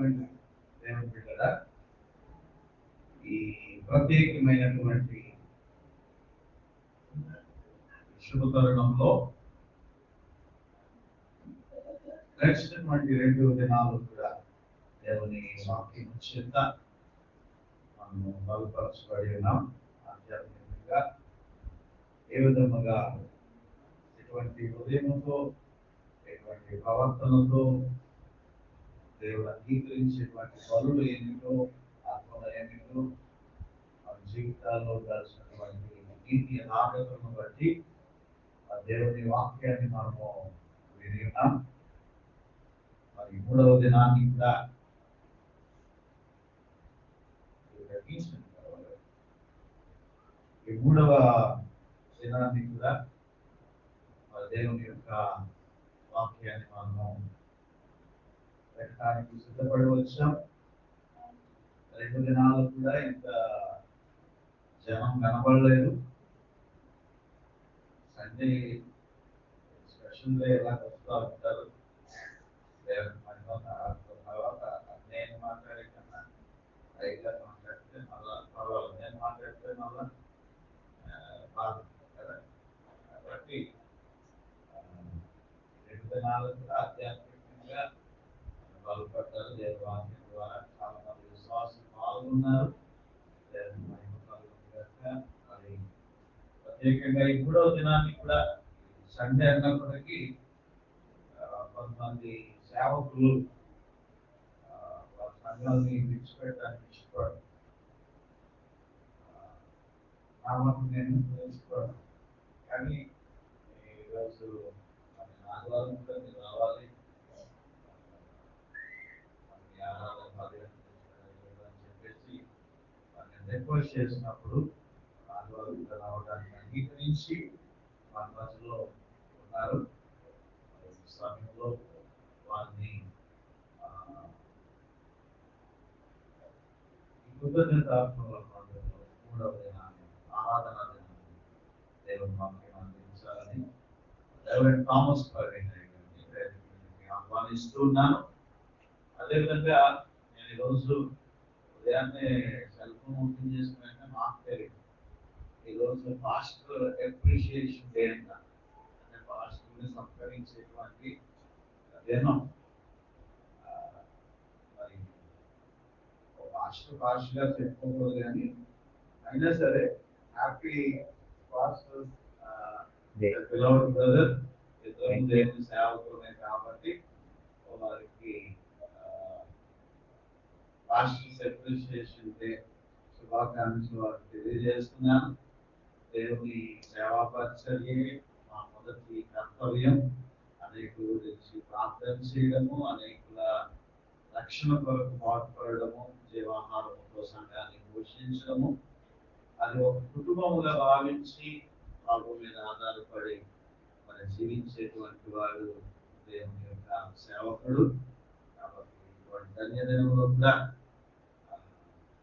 ప్రియమైనటువంటి దేవుని బిడ్డలారా, ఈ ప్రత్యేకమైనటువంటి శుభ తరుణంలో గడిచినటువంటి 2 దినాలు కూడా దేవుని వాక్యం చేత మనము బలపరచబడి ఉన్నాం. ఆధ్యాత్మికంగా ఏ విధముగా ఎటువంటి హృదయంతో ఎటువంటి ప్రవర్తనతో దేవుడు అంగీకరించేటువంటి బలులు ఏమిటో, ఆత్మలు ఏమిటో, మన జీవితాల్లో కలిసినటువంటి నీతి యథార్థతలను బట్టి ఆ దేవుని వాక్యాన్ని మనము విని ఉన్నాం. మరి 3వ దినాన్ని కూడా ఈ 3వ దినాన్ని కూడా దేవుని యొక్క వాక్యాన్ని మనము పెట్టడానికి సిద్ధపడి వచ్చాం. 2 దినాలు కూడా ఇంత జనం కనబడలేదు. సండే స్పెషల్ డే ఎలా వస్తూ ఉంటారు. తర్వాత నేను మాట్లాడే కన్నా రైతుగా మాట్లాడితే మళ్ళా పర్వాలేదు, నేను మాట్లాడితే మళ్ళా బాధ కదా. కాబట్టి 2 దినాలు కూడా ఆధ్యాత్మికంగా బలపడ్డారు. దేవాలయం ద్వారా చాలా మంది విశ్వాసులు పాల్గొన్నారు. మరి ప్రత్యేకంగా ఈ 3వ దినాన్ని కూడా సండే అన్నప్పటికీ కొంతమంది సేవకులు వాళ్ళ సంఘాలని విడిచిపెట్టడానికి ఇష్టపడరు. నా వరకు నేను తెలుసుకోవడం, కానీ ఈరోజు ఆదివారం కూడా మీరు రావాలి, అని చెప్పేసి నేను రిక్వెస్ట్ చేసినప్పుడు ఆదివారం కూడా రావడానికి అంగీకరించి మన మధ్యలో ఉన్నారు. సమయంలో వారిని కృతజ్ఞతార్పణల పండుగలో 3వ దినాన్ని, ఆరాధన దినాన్ని దేవుని వాక్యం అందించాలని రెవరెండ్ థామస్ ప్రవీణ్ ఆహ్వానిస్తూ ఉన్నాను. అదేవిధంగా నేను ఈరోజు ఉదయాన్నే సెల్ ఫోన్ ఓపెన్ చేసిన వెంటనే నాకు తెలియదు ఈరోజు పాస్టర్ అప్రిషియేషన్ డే అంట. అంటే పాస్టర్ని సత్కరించేటువంటి దినం. మరి పాస్టర్గా చెప్పుకోకూడదు, కానీ అయినా సరే హ్యాపీ పాస్టర్ బిలౌడ్ బ్రదర్. ఇద్దరు దేవుని సేవకులే కాబట్టి వారికి పాస్టర్స్ అప్రిషియేషన్ డే శుభాకాంక్షలు వారికి తెలియజేస్తున్నాను. దేవుని సేవా పరిచర్యే మా మొదటి కర్తవ్యం. అనేకుల గురించి ప్రార్థన చేయడము, అనేకుల రక్షణ కొరకు పాటుపడము, జీవాహారంతో సంఘాన్ని పోషించడము, అది ఒక కుటుంబముగా భావించి ప్రభు మీద ఆధారపడి మరి జీవించేటువంటి వాడు దేవుని యొక్క సేవకుడు. కాబట్టి ఇటువంటి ధన్యదినంలో కూడా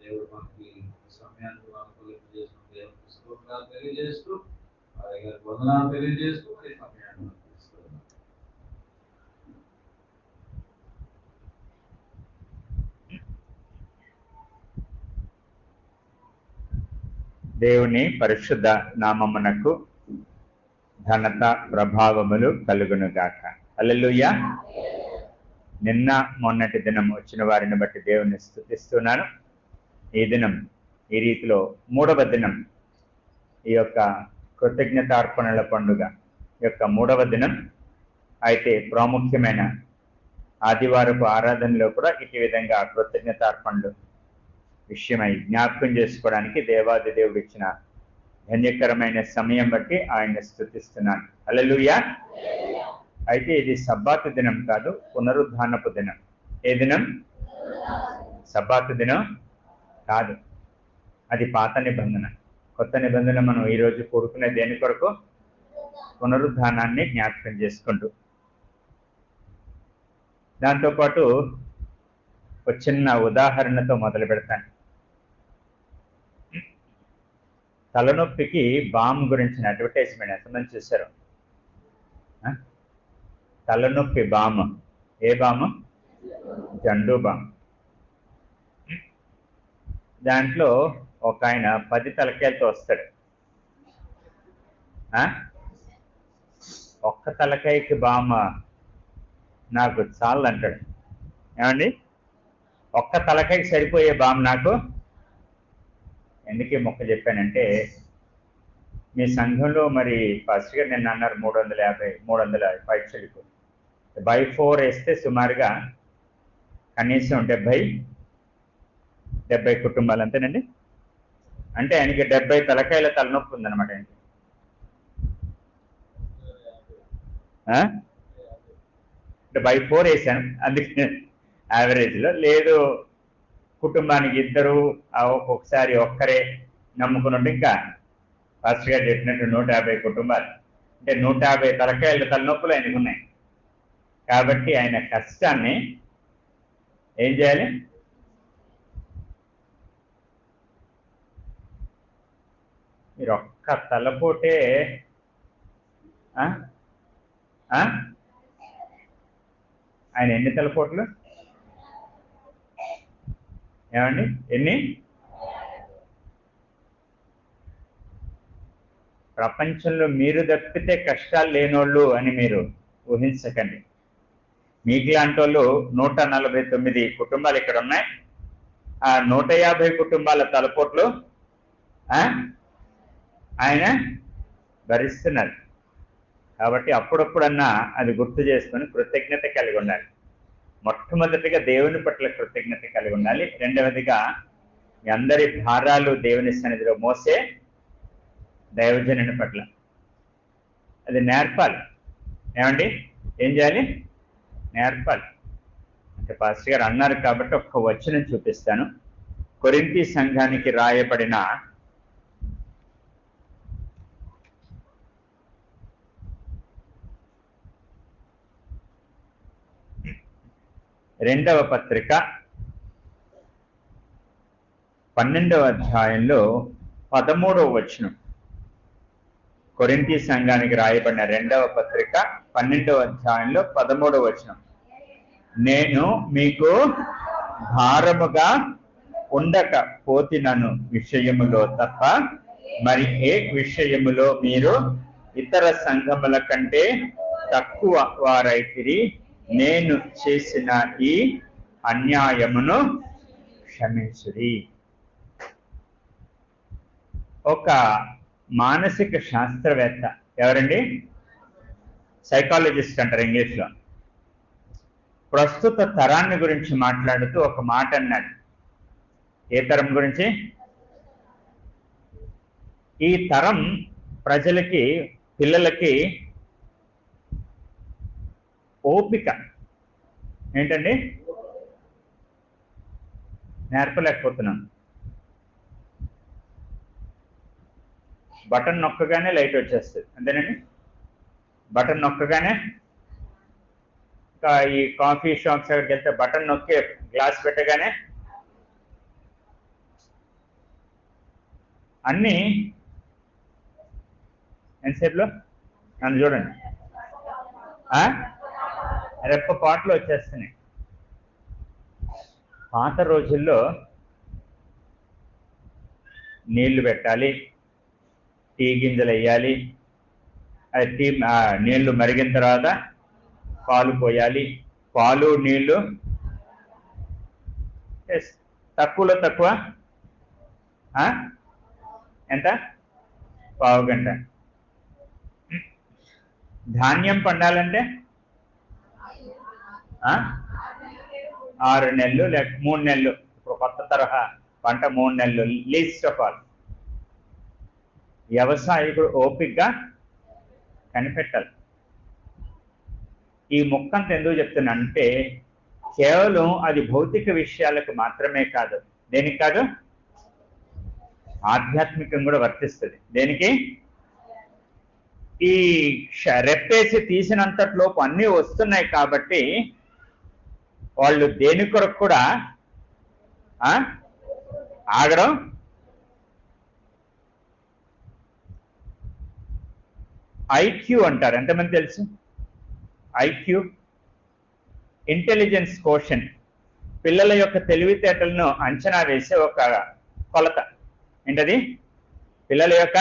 దేవుడు మనకి సమయాన్ని అనుకూలింప చేసిన దేవునికి స్తోత్రాలు తెలియజేస్తూ, వారి గారి వందనాలు తెలియజేస్తూ మరి సమయాన్ని అనుకూలిస్తున్నాం. దేవుని పరిశుద్ధ నామమునకు ఘనత ప్రభావములు కలుగునుగాక. హల్లెలూయా. నిన్న మొన్నటి దినం వచ్చిన వారిని బట్టి దేవుని స్తుతిస్తున్నాను. ఈ దినం ఈ రీతిలో 3వ దినం, ఈ యొక్క కృతజ్ఞతార్పణల పండుగ యొక్క 3వ దినం. అయితే ప్రాముఖ్యమైన ఆదివారపు ఆరాధనలో కూడా ఇటు విధంగా కృతజ్ఞతార్పణలు విషయమై జ్ఞాపకం చేసుకోవడానికి దేవాది దేవుడు ఇచ్చిన ధన్యకరమైన సమయం బట్టి ఆయన్ని స్తుతిస్తున్నాను. హల్లెలూయా. అయితే ఇది సబ్బాతు దినం కాదు, పునరుద్ధానపు దినం. ఏ దినం? సబ్బాతు దినం కాదు, అది పాత నిబంధన. కొత్త నిబంధన మనం ఈరోజు కూడుకునే దేని కొరకు? పునరుద్ధానాన్ని జ్ఞాపకం చేసుకుంటూ. దాంతోపాటు ఒక చిన్న ఉదాహరణతో మొదలు పెడతాను. తలనొప్పికి బామ్ గురించిన అడ్వర్టైజ్మెంట్ ఎంతమంది చూశారు? తలనొప్పి బామ్. ఏ బామ్? జండు బామ్. దాంట్లో ఒక ఆయన 10 తలకాయలతో వస్తాడు. ఒక్క తలకాయకి బామ్మ నాకు చాలు అంటాడు. ఏమండి, ఒక్క తలకాయకి సరిపోయే బామ్మ నాకు. ఎందుకు ఈ మొక్క చెప్పానంటే, మీ సంఘంలో మరి ఫస్ట్ గా నిన్న అన్నారు 350 పైచలకు బై 4 వేస్తే సుమారుగా కనీసం 70 కుటుంబాలు అంతేనండి. అంటే ఆయనకి 70 తలకాయల తలనొప్పి ఉందన్నమాట. ఆయనకి అంటే బై 4 వేసాను, అందుకే యావరేజ్లో లేదు. కుటుంబానికి ఇద్దరు, ఒక్కొక్కసారి ఒక్కరే నమ్ముకున్నట్టు ఇంకా ఫస్ట్ గా చెప్పినట్టు 150 కుటుంబాలు, అంటే 150 తలకాయల తలనొప్పులు ఆయనకు ఉన్నాయి. కాబట్టి ఆయన కష్టాన్ని ఏం చేయాలి? మీరు ఒక్క తలపోటే ఆయన ఎన్ని తలపోట్లు? ఏమండి, ఎన్ని? ప్రపంచంలో మీరు తప్పితే కష్టాలు లేనోళ్ళు అని మీరు ఊహించకండి. మీకు లాంటి వాళ్ళు 149 కుటుంబాలు ఇక్కడ ఉన్నాయి. ఆ 150 కుటుంబాల తలపోట్లు ఆయన భరిస్తున్నారు. కాబట్టి అప్పుడప్పుడన్నా అది గుర్తు చేసుకొని కృతజ్ఞత కలిగి ఉండాలి. మొట్టమొదటిగా దేవుని పట్ల కృతజ్ఞత కలిగి ఉండాలి. రెండవదిగా మీ అందరి భారాలు దేవుని సన్నిధిలో మోసే దైవజనుని పట్ల అది నేర్పాలి. ఏమండి, ఏం చేయాలి? నేర్పాలి. అంటే పాస్టర్ గారు అన్నారు కాబట్టి ఒక్క వచనం చూపిస్తాను. కొరింథీ సంఘానికి రాయబడిన 2వ పత్రిక 12వ అధ్యాయంలో 13వ వచనం. కొరింథీ సంఘానికి రాయబడిన 2వ పత్రిక 12వ అధ్యాయంలో 13వ వచనం. నేను మీకు భారముగా ఉండకపోతినను విషయములో తప్ప మరి ఏ విషయములో మీరు ఇతర సంఘముల కంటే తక్కువ వారైతిరి. నేను చేసిన ఈ అన్యాయమును క్షమించుడి. ఒక మానసిక శాస్త్రవేత్త, ఎవరండి? సైకాలజిస్ట్ అంటారు ఇంగ్లీష్లో. ప్రస్తుత తరాన్ని గురించి మాట్లాడుతూ ఒక మాట అన్నాడు. ఏ తరం గురించి? ఈ తరం ప్రజలకి, పిల్లలకి ఓపిక ఏంటండి? నేర్పలేకపోతున్నాం. బటన్ నొక్కగానే లైట్ వచ్చేస్తుంది, అంతేనండి. బటన్ నొక్కగానే, ఇంకా ఈ కాఫీ షాప్స్ దగ్గరికి వెళ్తే బటన్ నొక్కి గ్లాస్ పెట్టగానే అన్నీ ఎంతసేపులో నన్ను చూడండి రెప్ప పాటలు వచ్చేస్తున్నాయి. పాత రోజుల్లో నీళ్లు పెట్టాలి, టీ గింజలు వేయాలి, అది నీళ్లు మరిగిన తర్వాత పాలు పోయాలి. పాలు నీళ్లు తక్కువలో తక్కువ ఎంత? పావు గంట. ధాన్యం పండాలంటే 6 నెలలు లేక 3 నెలలు. ఇప్పుడు కొత్త తరహా పంట 3 నెలలు లీస్ట్ ఆఫ్ ఆల్. వ్యవసాయకుడు ఓపికగా కనిపెట్టాలి. ఈ ముక్కంత ఎందుకు చెప్తున్నానంటే, కేవలం అది భౌతిక విషయాలకు మాత్రమే కాదు. దేనికి కాదు? ఆధ్యాత్మికం కూడా వర్తిస్తుంది. దేనికి? ఈ రెప్పేసి తీసినంతట్లోపు అన్నీ వస్తున్నాయి కాబట్టి వాళ్ళు దేని కొరకు కూడా ఆగడం. ఐక్యూ అంటారు, ఎంతమంది తెలుసు? ఐక్యూ, ఇంటెలిజెన్స్ కోషన్, పిల్లల యొక్క తెలివితేటలను అంచనా వేసే ఒక కొలత. ఏంటది? పిల్లల యొక్క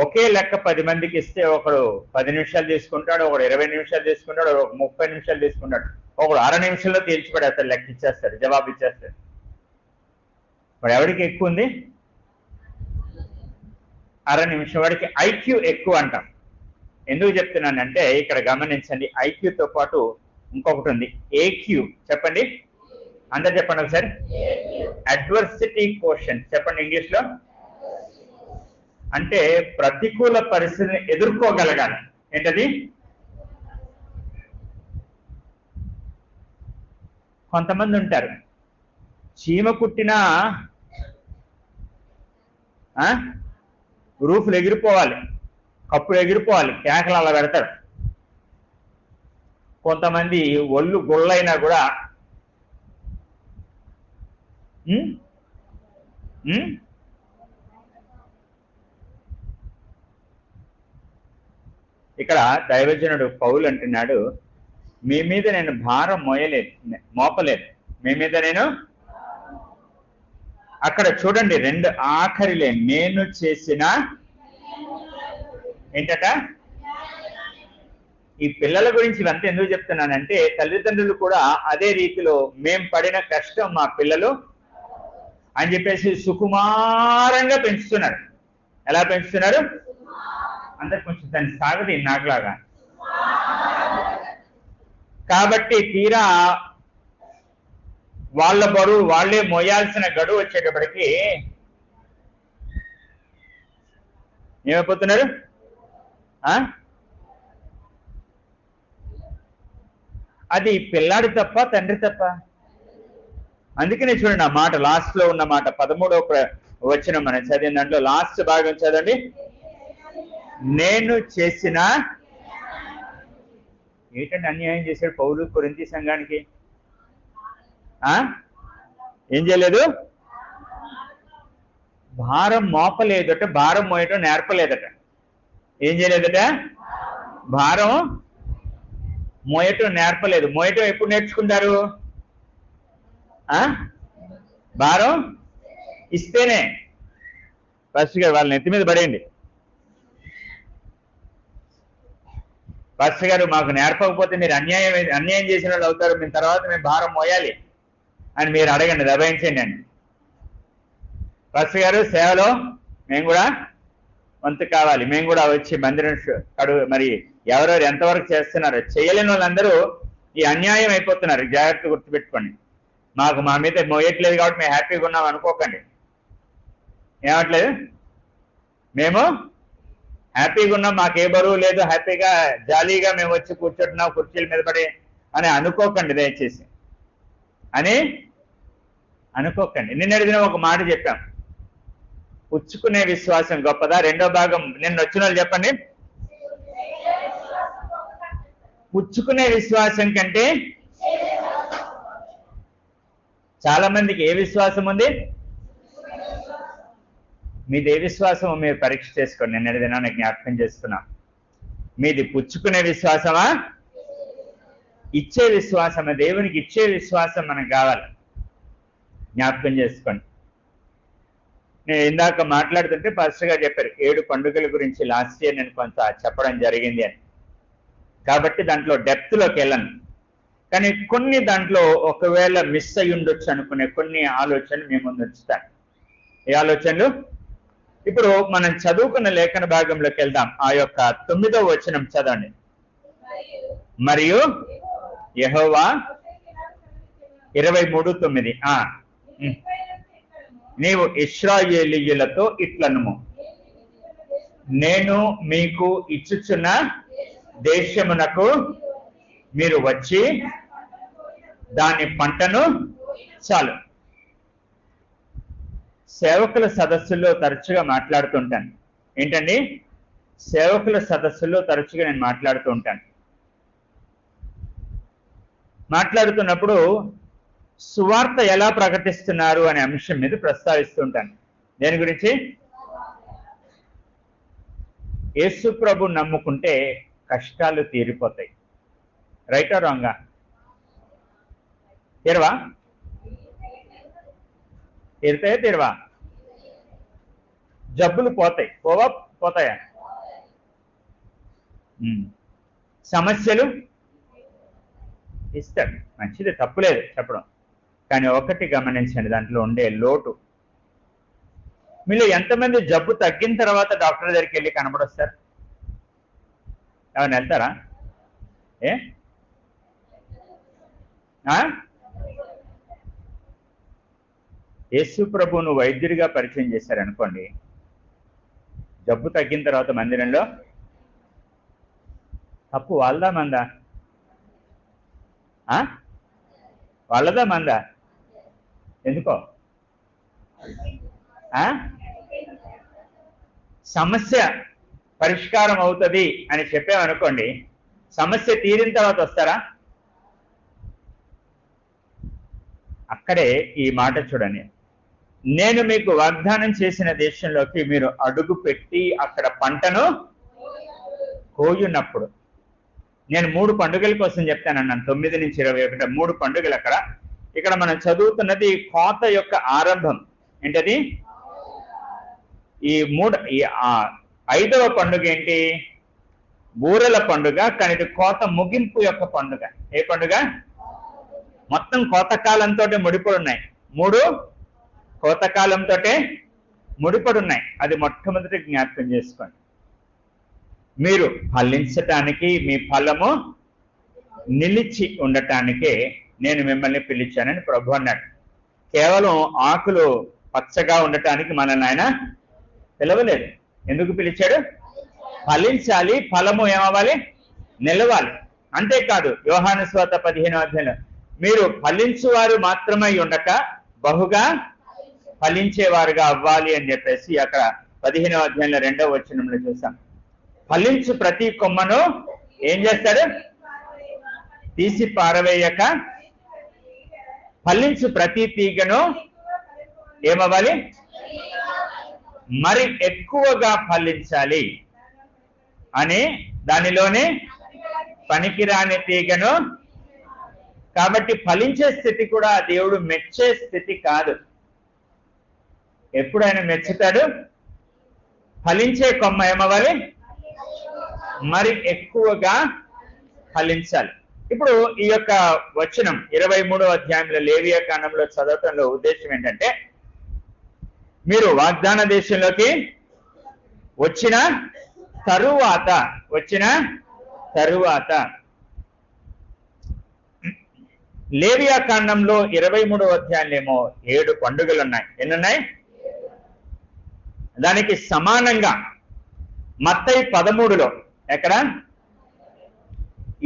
ఒకే లెక్క 10 మందికి ఇస్తే ఒకడు 10 నిమిషాలు తీసుకుంటాడు, ఒకడు 20 నిమిషాలు తీసుకుంటాడు, ఒక 30 నిమిషాలు తీసుకుంటాడు, ఒకడు 1/2 నిమిషంలో తేల్చిపడేస్తాడు, లెక్క ఇచ్చేస్తాడు, జవాబు ఇచ్చేస్తాడు. వాడు ఎవరికి ఎక్కువ ఉంది? 1/2 నిమిషం. వాడికి ఐక్యూ ఎక్కువ అంటాం. ఎందుకు చెప్తున్నానంటే ఇక్కడ గమనించండి, ఐక్యూతో పాటు ఇంకొకటి ఉంది, ఏక్యూ. చెప్పండి, అందరు చెప్పండి ఒకసారి. Adversity quotient. చెప్పండి ఇంగ్లీష్లో. అంటే ప్రతికూల పరిస్థితిని ఎదుర్కోగలగాలి. ఏంటది? కొంతమంది ఉంటారు, చీమ కుట్టినా రూఫ్లు ఎగిరిపోవాలి, కప్పులు ఎగిరిపోవాలి, కేకలు అలా పెడతారు. కొంతమంది ఒళ్ళు గుళ్ళైనా కూడా ఇక్కడ దైవజనుడు పౌలు అంటున్నాడు, మీ మీద నేను భారం మోపలేదు, మీ మీద నేను. అక్కడ చూడండి, 2 ఆఖరిలే, నేను చేసిన ఏంటట. ఈ పిల్లల గురించి ఇవంతా ఎందుకు చెప్తున్నానంటే, తల్లిదండ్రులు కూడా అదే రీతిలో మేం పడిన కష్టం మా పిల్లలు అని చెప్పేసి సుకుమారంగా పెంచుతున్నారు. ఎలా పెంచుతున్నారు? అందరు కొంచెం దాన్ని సాగది నాకులాగా. కాబట్టి తీరా వాళ్ళ బరువు వాళ్ళే మోయాల్సిన గడువు వచ్చేటప్పటికి ఏమైపోతున్నారు? అది పిల్లాడి తప్ప తండ్రి తప్ప? అందుకనే చూడండి ఆ మాట, లాస్ట్ లో ఉన్న మాట, 13వ వచనం మనం చదివిన దాంట్లో లాస్ట్ భాగం చదవండి. నేను చేసిన ఏంటంటే అన్యాయం చేశాడు పౌలు కొరింథీ సంఘానికి. ఏం చేయలేదు? భారం మోపలేదట, భారం మోయటం నేర్పలేదట. ఏం చేయలేదట? భారం మోయటం నేర్పలేదు. మోయటం ఎప్పుడు నేర్చుకుంటారు? భారం ఇస్తేనే. ఫస్ట్ గారు వాళ్ళని నెత్తి మీద పడేయండి. పాస్టర్ గారు మాకు నేర్పకపోతే మీరు అన్యాయం చేసిన వాళ్ళు అవుతారు, మేము తర్వాత మేము భారం మోయాలి అని మీరు అడగండి, దబాయించండి అండి. పాస్టర్ గారు సేవలో మేము కూడా వంతు కావాలి, మేము కూడా వచ్చి మందిరం మరి ఎవరెవరు ఎంతవరకు చేస్తున్నారో. చేయలేని వాళ్ళందరూ ఈ అన్యాయం అయిపోతున్నారు, జాగ్రత్త గుర్తుపెట్టుకోండి. మాకు మా మీద మోయట్లేదు కాబట్టి మేము హ్యాపీగా ఉన్నాం అనుకోకండి. ఏమట్లేదు? మేము హ్యాపీగా ఉన్నాం, మాకే బరువు లేదు, హ్యాపీగా జాలీగా మేము వచ్చి కూర్చుంటున్నాం కుర్చీల మీద పడి అని అనుకోకండి, దయచేసి అని అనుకోకండి. నిన్నటి దినం ఒక మాట చెప్పాం, పుచ్చుకునే విశ్వాసం గొప్పదా? 2వ భాగం నిన్న వచ్చిన వాళ్ళు చెప్పండి. పుచ్చుకునే విశ్వాసం కంటే చాలా మందికి ఏ విశ్వాసం ఉంది? మీది ఏ విశ్వాసమో మీరు పరీక్ష చేసుకోండి. నిన్నటి దినాన్ని జ్ఞాపకం చేస్తున్నాం. మీది పుచ్చుకునే విశ్వాసమా, ఇచ్చే విశ్వాసమా? దేవునికి ఇచ్చే విశ్వాసం మనకు కావాలి, జ్ఞాపకం చేసుకోండి. నేను ఇందాక మాట్లాడుతుంటే పాస్టర్ గారు చెప్పారు 7 పండుగల గురించి లాస్ట్ ఇయర్ నేను కొంత చెప్పడం జరిగింది అని. కాబట్టి దాంట్లో డెప్త్లోకి వెళ్ళను, కానీ కొన్ని దాంట్లో ఒకవేళ మిస్ అయ్యి ఉండొచ్చు అనుకునే కొన్ని ఆలోచనలు మేము ముందు ఉంచుతాను. ఏ ఆలోచనలు? ఇప్పుడు మనం చదువుకున్న లేఖన భాగంలోకి వెళ్దాం. ఆ యొక్క 9వ వచనం చదవండి. మరియు యెహోవా 23:9 నీవు ఇశ్రాయేలీయులతో ఇట్లనుము, నేను మీకు ఇచ్చుచున్న దేశమునకు మీరు వచ్చి దాని పంటను చాలు. సేవకుల సదస్సుల్లో తరచుగా మాట్లాడుతుంటాను. ఏంటండి? సేవకుల సదస్సుల్లో తరచుగా నేను మాట్లాడుతూ ఉంటాను. మాట్లాడుతున్నప్పుడు సువార్త ఎలా ప్రకటిస్తున్నారు అనే అంశం మీద ప్రస్తావిస్తూ ఉంటాను. దేని గురించి? యేసు ప్రభు నమ్ముకుంటే కష్టాలు తీరిపోతాయి. రైటా రాంగా? తీరవా? తీరుతాయా తీరవా? జబ్బులు పోతాయి, పోతాయా? సమస్యలు ఇస్తాడు, మంచిది, తప్పులేదు చెప్పడం. కానీ ఒకటి గమనించండి, దాంట్లో ఉండే లోటు. మీలో ఎంతమంది జబ్బు తగ్గిన తర్వాత డాక్టర్ దగ్గరికి వెళ్ళి కనబడొస్తారు? ఎవరైనా వెళ్తారా? యేసు ప్రభువును వైద్యుడిగా పరిచయం చేశారనుకోండి, జబ్బు తగ్గిన తర్వాత మందిరంలో తప్పు వాళ్ళదా మందా? వాళ్ళదా మందా? ఎందుకో? సమస్య పరిష్కారం అవుతుంది అని చెప్పామనుకోండి, సమస్య తీరిన తర్వాత వస్తారా? అక్కడే ఈ మాట చూడండి, నేను మీకు వాగ్దానం చేసిన దేశంలోకి మీరు అడుగు పెట్టి అక్కడ పంటను కోయున్నప్పుడు. నేను 3 పండుగల కోసం చెప్తానన్నాను, 9 నుంచి 21, 3 పండుగలు అక్కడ. ఇక్కడ మనం చదువుతున్నది కోత యొక్క ఆరంభం. ఏంటది? ఈ 5వ పండుగ ఏంటి? బూరల పండుగ. కానీ ఇది కోత ముగింపు యొక్క పండుగ. ఏ పండుగ? మొత్తం కోతకాలంతో ముడిపడి ఉన్నాయి. 3 కోతకాలంతో ముడిపడి ఉన్నాయి. అది మొట్టమొదటి జ్ఞాపకం చేసుకోండి. మీరు ఫలించటానికి, మీ ఫలము నిలిచి ఉండటానికే నేను మిమ్మల్ని పిలిచానని ప్రభు అన్నాడు. కేవలం ఆకులు పచ్చగా ఉండటానికి మనల్ని ఆయన పిలవలేదు. ఎందుకు పిలిచాడు? ఫలించాలి, ఫలము ఏమవ్వాలి? నిలవాలి. అంతేకాదు, యోహాను సువార్త 15వ అధ్యాయంలో మీరు ఫలించువారు మాత్రమై ఉండక బహుగా ఫలించేవారుగా అవ్వాలి అని చెప్పేసి అక్కడ 15వ అధ్యాయంలో 2వ వచనంలో చూసాం. ఫలించు ప్రతి కొమ్మను ఏం చేస్తాడు? తీసి పారవేయక, ఫలించు ప్రతి తీగను ఏమవ్వాలి? మరి ఎక్కువగా ఫలించాలి అని, దానిలోనే పనికిరాని తీగను. కాబట్టి ఫలించే స్థితి కూడా దేవుడు మెచ్చే స్థితి కాదు. ఎప్పుడు ఆయన మెచ్చుతాడు? ఫలించే కొమ్మ ఏమవ్వాలి? మరి ఎక్కువగా ఫలించాలి. ఇప్పుడు ఈ యొక్క వచనం 23వ అధ్యాయంలో లేవియా కాండంలో చదవటంలో ఉద్దేశం ఏంటంటే, మీరు వాగ్దాన దేశంలోకి వచ్చిన తరువాత లేవియా కాండంలో 23వ అధ్యాయంలో 7 పండుగలు ఉన్నాయి. ఎన్నున్నాయి? దానికి సమానంగా మత్తయి 13లో ఎక్కడ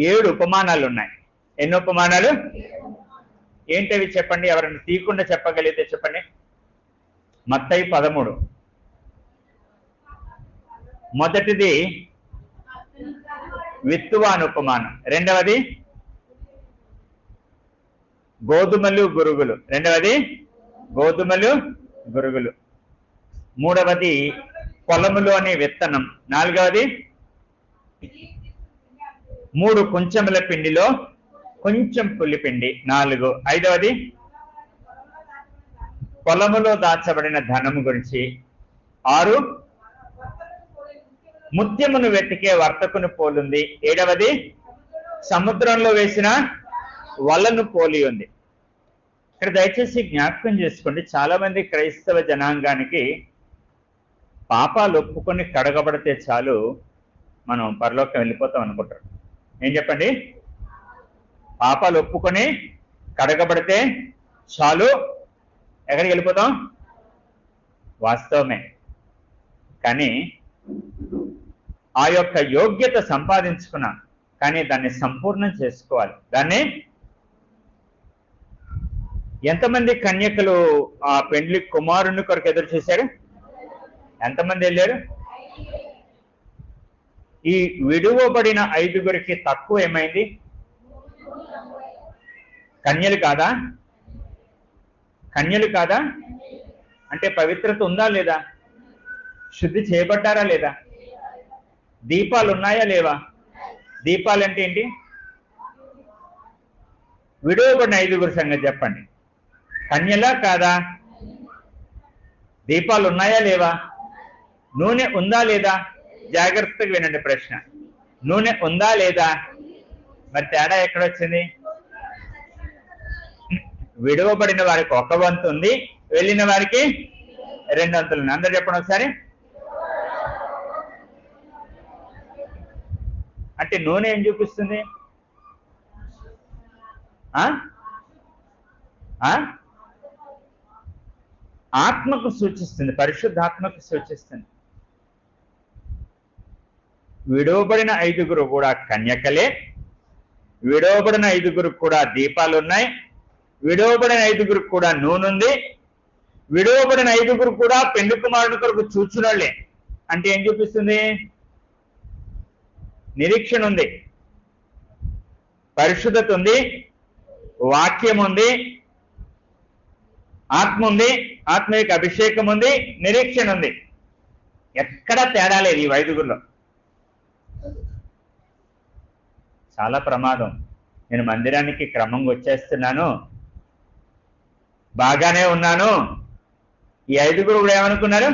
7 ఉపమానాలు ఉన్నాయి. ఎన్ని ఉపమానాలు? ఏంటవి చెప్పండి, ఎవరైనా తీయకుండా చెప్పగలిగితే చెప్పండి. మత్తయి 13. మొదటిది విత్తువాను ఉపమానం, రెండవది గోధుమలు గురుగులు, మూడవది పొలములోని విత్తనం, నాలుగవది 3 కొంచెముల పిండిలో కొంచెం పులిపిండి, 4, ఐదవది పొలములో దాచబడిన ధనము గురించి, 6 ముత్యమును వెతికే వర్తకును పోలుంది, 7వది సముద్రంలో వేసిన వలను పోలి ఉంది. ఇక్కడ దయచేసి జ్ఞాపకం చేసుకోండి, చాలా మంది క్రైస్తవ జనాంగానికి పాపాలు ఒప్పుకొని కడగబడితే చాలు మనం పరలోకం వెళ్ళిపోతాం అనుకుంటారు. ఏం చెప్పండి? పాపాలు ఒప్పుకొని కడగబడితే చాలు ఎక్కడికి వెళ్ళిపోతాం? వాస్తవమే. కానీ ఆ యొక్క యోగ్యత సంపాదించుకున్నాం, కానీ దాన్ని సంపూర్ణం చేసుకోవాలి. దాన్ని ఎంతమంది కన్యకలు ఆ పెండ్లి కుమారుని కొరకు ఎదురు చూశారు? ఎంతమంది వెళ్ళారు? ఈ విడువబడిన 5గురికి తక్కువ ఏమైంది? కన్యలు కాదా? అంటే పవిత్రత ఉందా లేదా? శుద్ధి చేయబడ్డారా లేదా? దీపాలు ఉన్నాయా లేవా? దీపాలు అంటే ఏంటి? విడువబడిన 5గురి సంగతి చెప్పండి. కన్యలా కాదా? దీపాలు ఉన్నాయా లేవా? నూనె ఉందా లేదా? జాగ్రత్తగా వినండి ప్రశ్న. నూనె ఉందా లేదా? మరి తేడా ఎక్కడొచ్చింది? విడవబడిన వారికి 1 వంతు ఉంది, వెళ్ళిన వారికి 2 వంతులు ఉంది. అందరు చెప్పండి ఒకసారి. అంటే నూనె ఏం చూపిస్తుంది? ఆత్మకు సూచిస్తుంది, పరిశుద్ధాత్మకు సూచిస్తుంది. విడవబడిన 5 కూడా కన్యకలే, విడవబడిన 5 కూడా దీపాలు ఉన్నాయి, విడవబడిన 5 కూడా నూనె ఉంది, విడవబడిన 5 కూడా పెండ్లి కుమారుని కొరకు చూచునోళ్లే. అంటే ఏం చూపిస్తుంది? నిరీక్షణ ఉంది, పరిశుద్ధత ఉంది, వాక్యం ఉంది, ఆత్మ ఉంది, ఆత్మీయ అభిషేకం ఉంది, నిరీక్షణ ఉంది. ఎక్కడ తేడా లేదు ఈ 5 చాలా ప్రమాదం. నేను మందిరానికి క్రమంగా వచ్చేస్తున్నాను, బాగానే ఉన్నాను. ఈ 5 కూడా ఏమనుకున్నారు?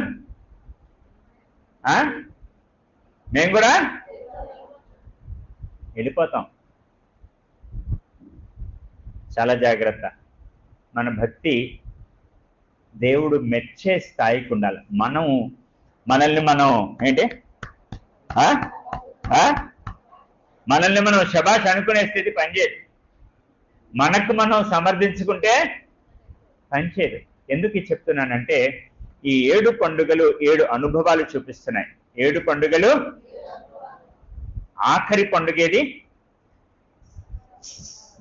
మేము కూడా వెళ్ళిపోతాం. చాలా జాగ్రత్త. మన భక్తి దేవుడు మెచ్చే స్థాయికి ఉండాలి. మనల్ని మనం ఏంటి మనల్ని మనం శబాష్ అనుకునే స్థితి పనిచేయదు. మనకు మనం సమర్థించుకుంటే పనిచేయదు. ఎందుకు చెప్తున్నానంటే ఈ 7 పండుగలు 7 అనుభవాలు చూపిస్తున్నాయి. 7 పండుగలు. ఆఖరి పండుగ ఏది?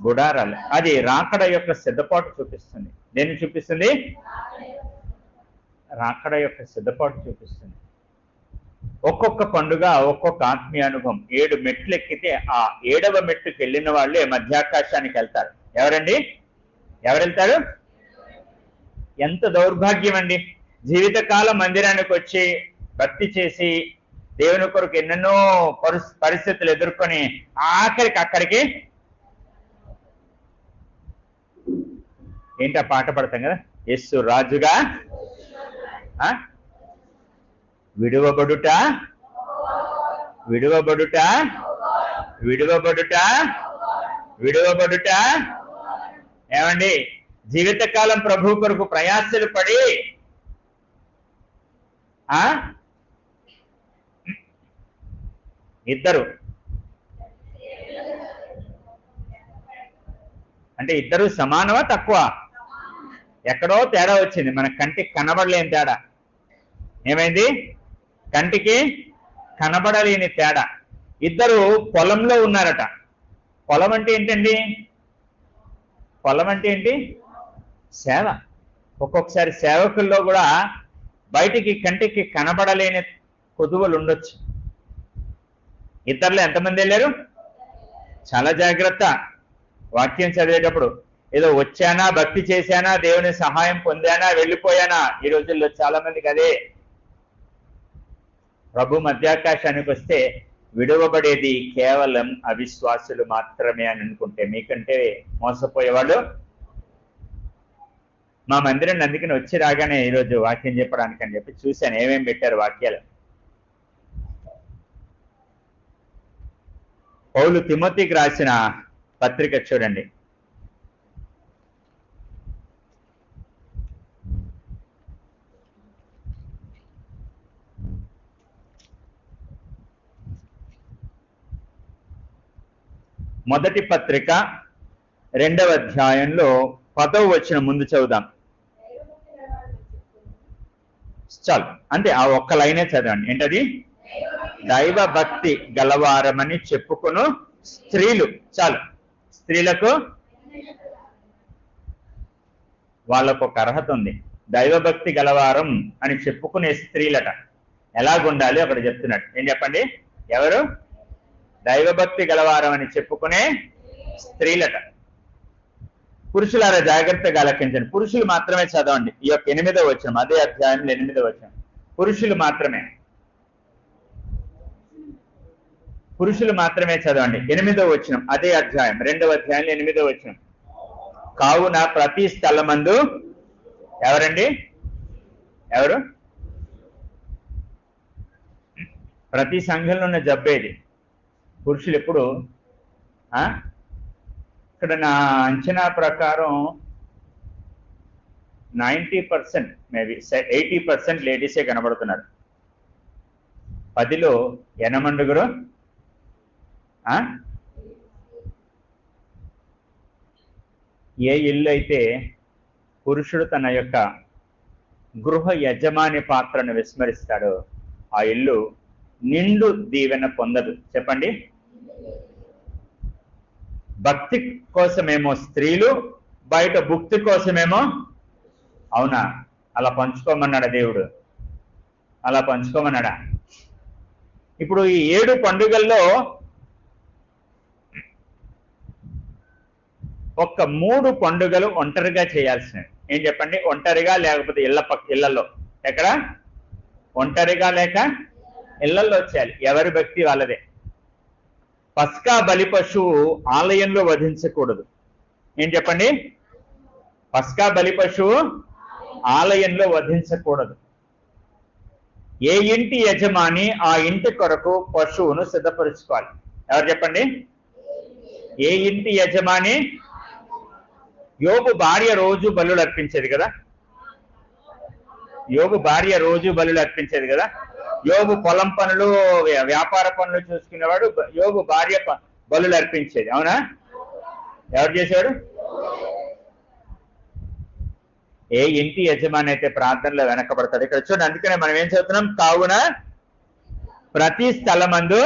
గుడారాలు. అది రాకడ యొక్క సిద్ధపాటు చూపిస్తుంది. దేన్ని చూపిస్తుంది? రాకడ యొక్క సిద్ధపాటు చూపిస్తుంది. ఒక్కొక్క పండుగ ఒక్కొక్క ఆత్మీయ అనుభవం. 7 మెట్లు ఎక్కితే ఆ 7వ మెట్టుకు వెళ్ళిన వాళ్ళే మధ్యాకాశానికి వెళ్తారు. ఎవరండి? ఎవరు వెళ్తారు? ఎంత దౌర్భాగ్యం అండి! జీవితకాలం మందిరానికి వచ్చి భక్తి చేసి దేవుని కొరకు ఎన్నెన్నో పరిస్థితులు ఎదుర్కొని ఆఖరికి అక్కడికి ఏంటి ఆ పాట పడతాం కదా, యేసు రాజుగా విడువబడుట విడువబడుట విడువబడుట విడువబడుట. ఏమండి, జీవితకాలం ప్రభు కొరకు ప్రయాసలు పడి ఇద్దరు అంటే ఇద్దరు సమానమా తక్కువ? ఎక్కడో తేడా వచ్చింది. మన కంటికి కనబడలేని తేడా. ఏమైంది? కంటికి కనబడలేని తేడా. ఇద్దరు పొలంలో ఉన్నారట. పొలం అంటే ఏంటండి? పొలం అంటే ఏంటి? సేవ. ఒక్కొక్కసారి సేవకుల్లో కూడా బయటికి కంటికి కనబడలేని కొదువులు ఉండొచ్చు. ఇద్దరులో ఎంతమంది వెళ్ళారు? చాలా జాగ్రత్త. వాక్యం చదివేటప్పుడు ఏదో వచ్చానా, భక్తి చేశానా, దేవుని సహాయం పొందానా, వెళ్ళిపోయానా. ఈ రోజుల్లో చాలా మందికి అదే. ప్రభు మధ్యాకాశానికి వస్తే విడవబడేది కేవలం అవిశ్వాసులు మాత్రమే అని అనుకుంటే మీకంటే మోసపోయేవాళ్ళు. మా మందిరం అందుకని వచ్చి రాగానే ఈరోజు వాక్యం చెప్పడానికి అని చెప్పి చూశాను ఏమేమి పెట్టారు వాక్యాలు. పౌలు తిమోతికి రాసిన పత్రిక చూడండి. మొదటి పత్రిక 2వ అధ్యాయంలో 10వ వచనం ముందు చదువుదాం. చాలు, అంతే. ఆ ఒక్క లైనే చదవండి. ఏంటది? దైవ భక్తి గలవారమని చెప్పుకును స్త్రీలు. చాలు. స్త్రీలకు వాళ్ళకు ఒక అర్హత ఉంది. దైవభక్తి గలవారం అని చెప్పుకునే స్త్రీలట. ఎలాగుండాలి అక్కడ చెప్తున్నాడు. ఏం చెప్పండి? ఎవరు? దైవభక్తి గలవారం అని చెప్పుకునే స్త్రీలట. పురుషులారా జాగ్రత్తగా ఆలకించండి. పురుషులు మాత్రమే చదవండి. ఈ యొక్క 8వ వచనం, అదే అధ్యాయంలో 8వ వచనం. పురుషులు మాత్రమే, పురుషులు మాత్రమే చదవండి. 8వ వచనం, అదే అధ్యాయం, 2వ అధ్యాయంలో 8వ వచనం. కావున ప్రతి స్థలమందు ఎవరండి? ఎవరు? ప్రతి సంఘంలో ఉన్న జబ్బేది పురుషులు ఎప్పుడు ఇక్కడ నా అంచనా ప్రకారం 90% మేబీ 80% లేడీసే కనబడుతున్నారు. 10లో ఎనమండుగురు ఏ ఇల్లు అయితే పురుషుడు తన యొక్క గృహ యజమాని పాత్రను విస్మరిస్తాడో ఆ ఇల్లు నిండు దీవెన పొందదు. చెప్పండి. భక్తి కోసమేమో స్త్రీలు, బయట భుక్తి కోసమేమో, అవునా? అలా పంచుకోమన్నాడా దేవుడు? అలా పంచుకోమన్నాడా? ఇప్పుడు ఈ 7 పండుగల్లో ఒక్క 3 పండుగలు ఒంటరిగా చేయాల్సినవి. ఏం చెప్పండి? ఒంటరిగా, లేకపోతే ఇళ్లలో. ఎక్కడ? ఒంటరిగా లేక ఇళ్లలో చేయాలి. ఎవరి భక్తి వాళ్ళదే. పస్కా బలి పశువు ఆలయంలో వధించకూడదు. ఏం చెప్పండి? పస్కా బలి పశువు ఆలయంలో వధించకూడదు. ఏ ఇంటి యజమాని ఆ ఇంటి కొరకు పశువును సిద్ధపరుచుకోవాలి. ఎవరు చెప్పండి? ఏ ఇంటి యజమాని? యోబు భార్య రోజు బలులు అర్పించేది కదా. యోబు భార్య రోజు బలులు అర్పించేది కదా. యోబు పొలం పనులు, వ్యాపార పనులు చూసుకునేవాడు. యోబు భార్య బలులు అర్పించేది. అవునా? ఎవరు చేశాడు? ఏ ఇంటి యజమాని అయితే ప్రార్థనలో వెనకబడతాడు. ఇక్కడ చూడండి, అందుకనే మనం ఏం చదువుతున్నాం? కావున ప్రతి స్థలమందు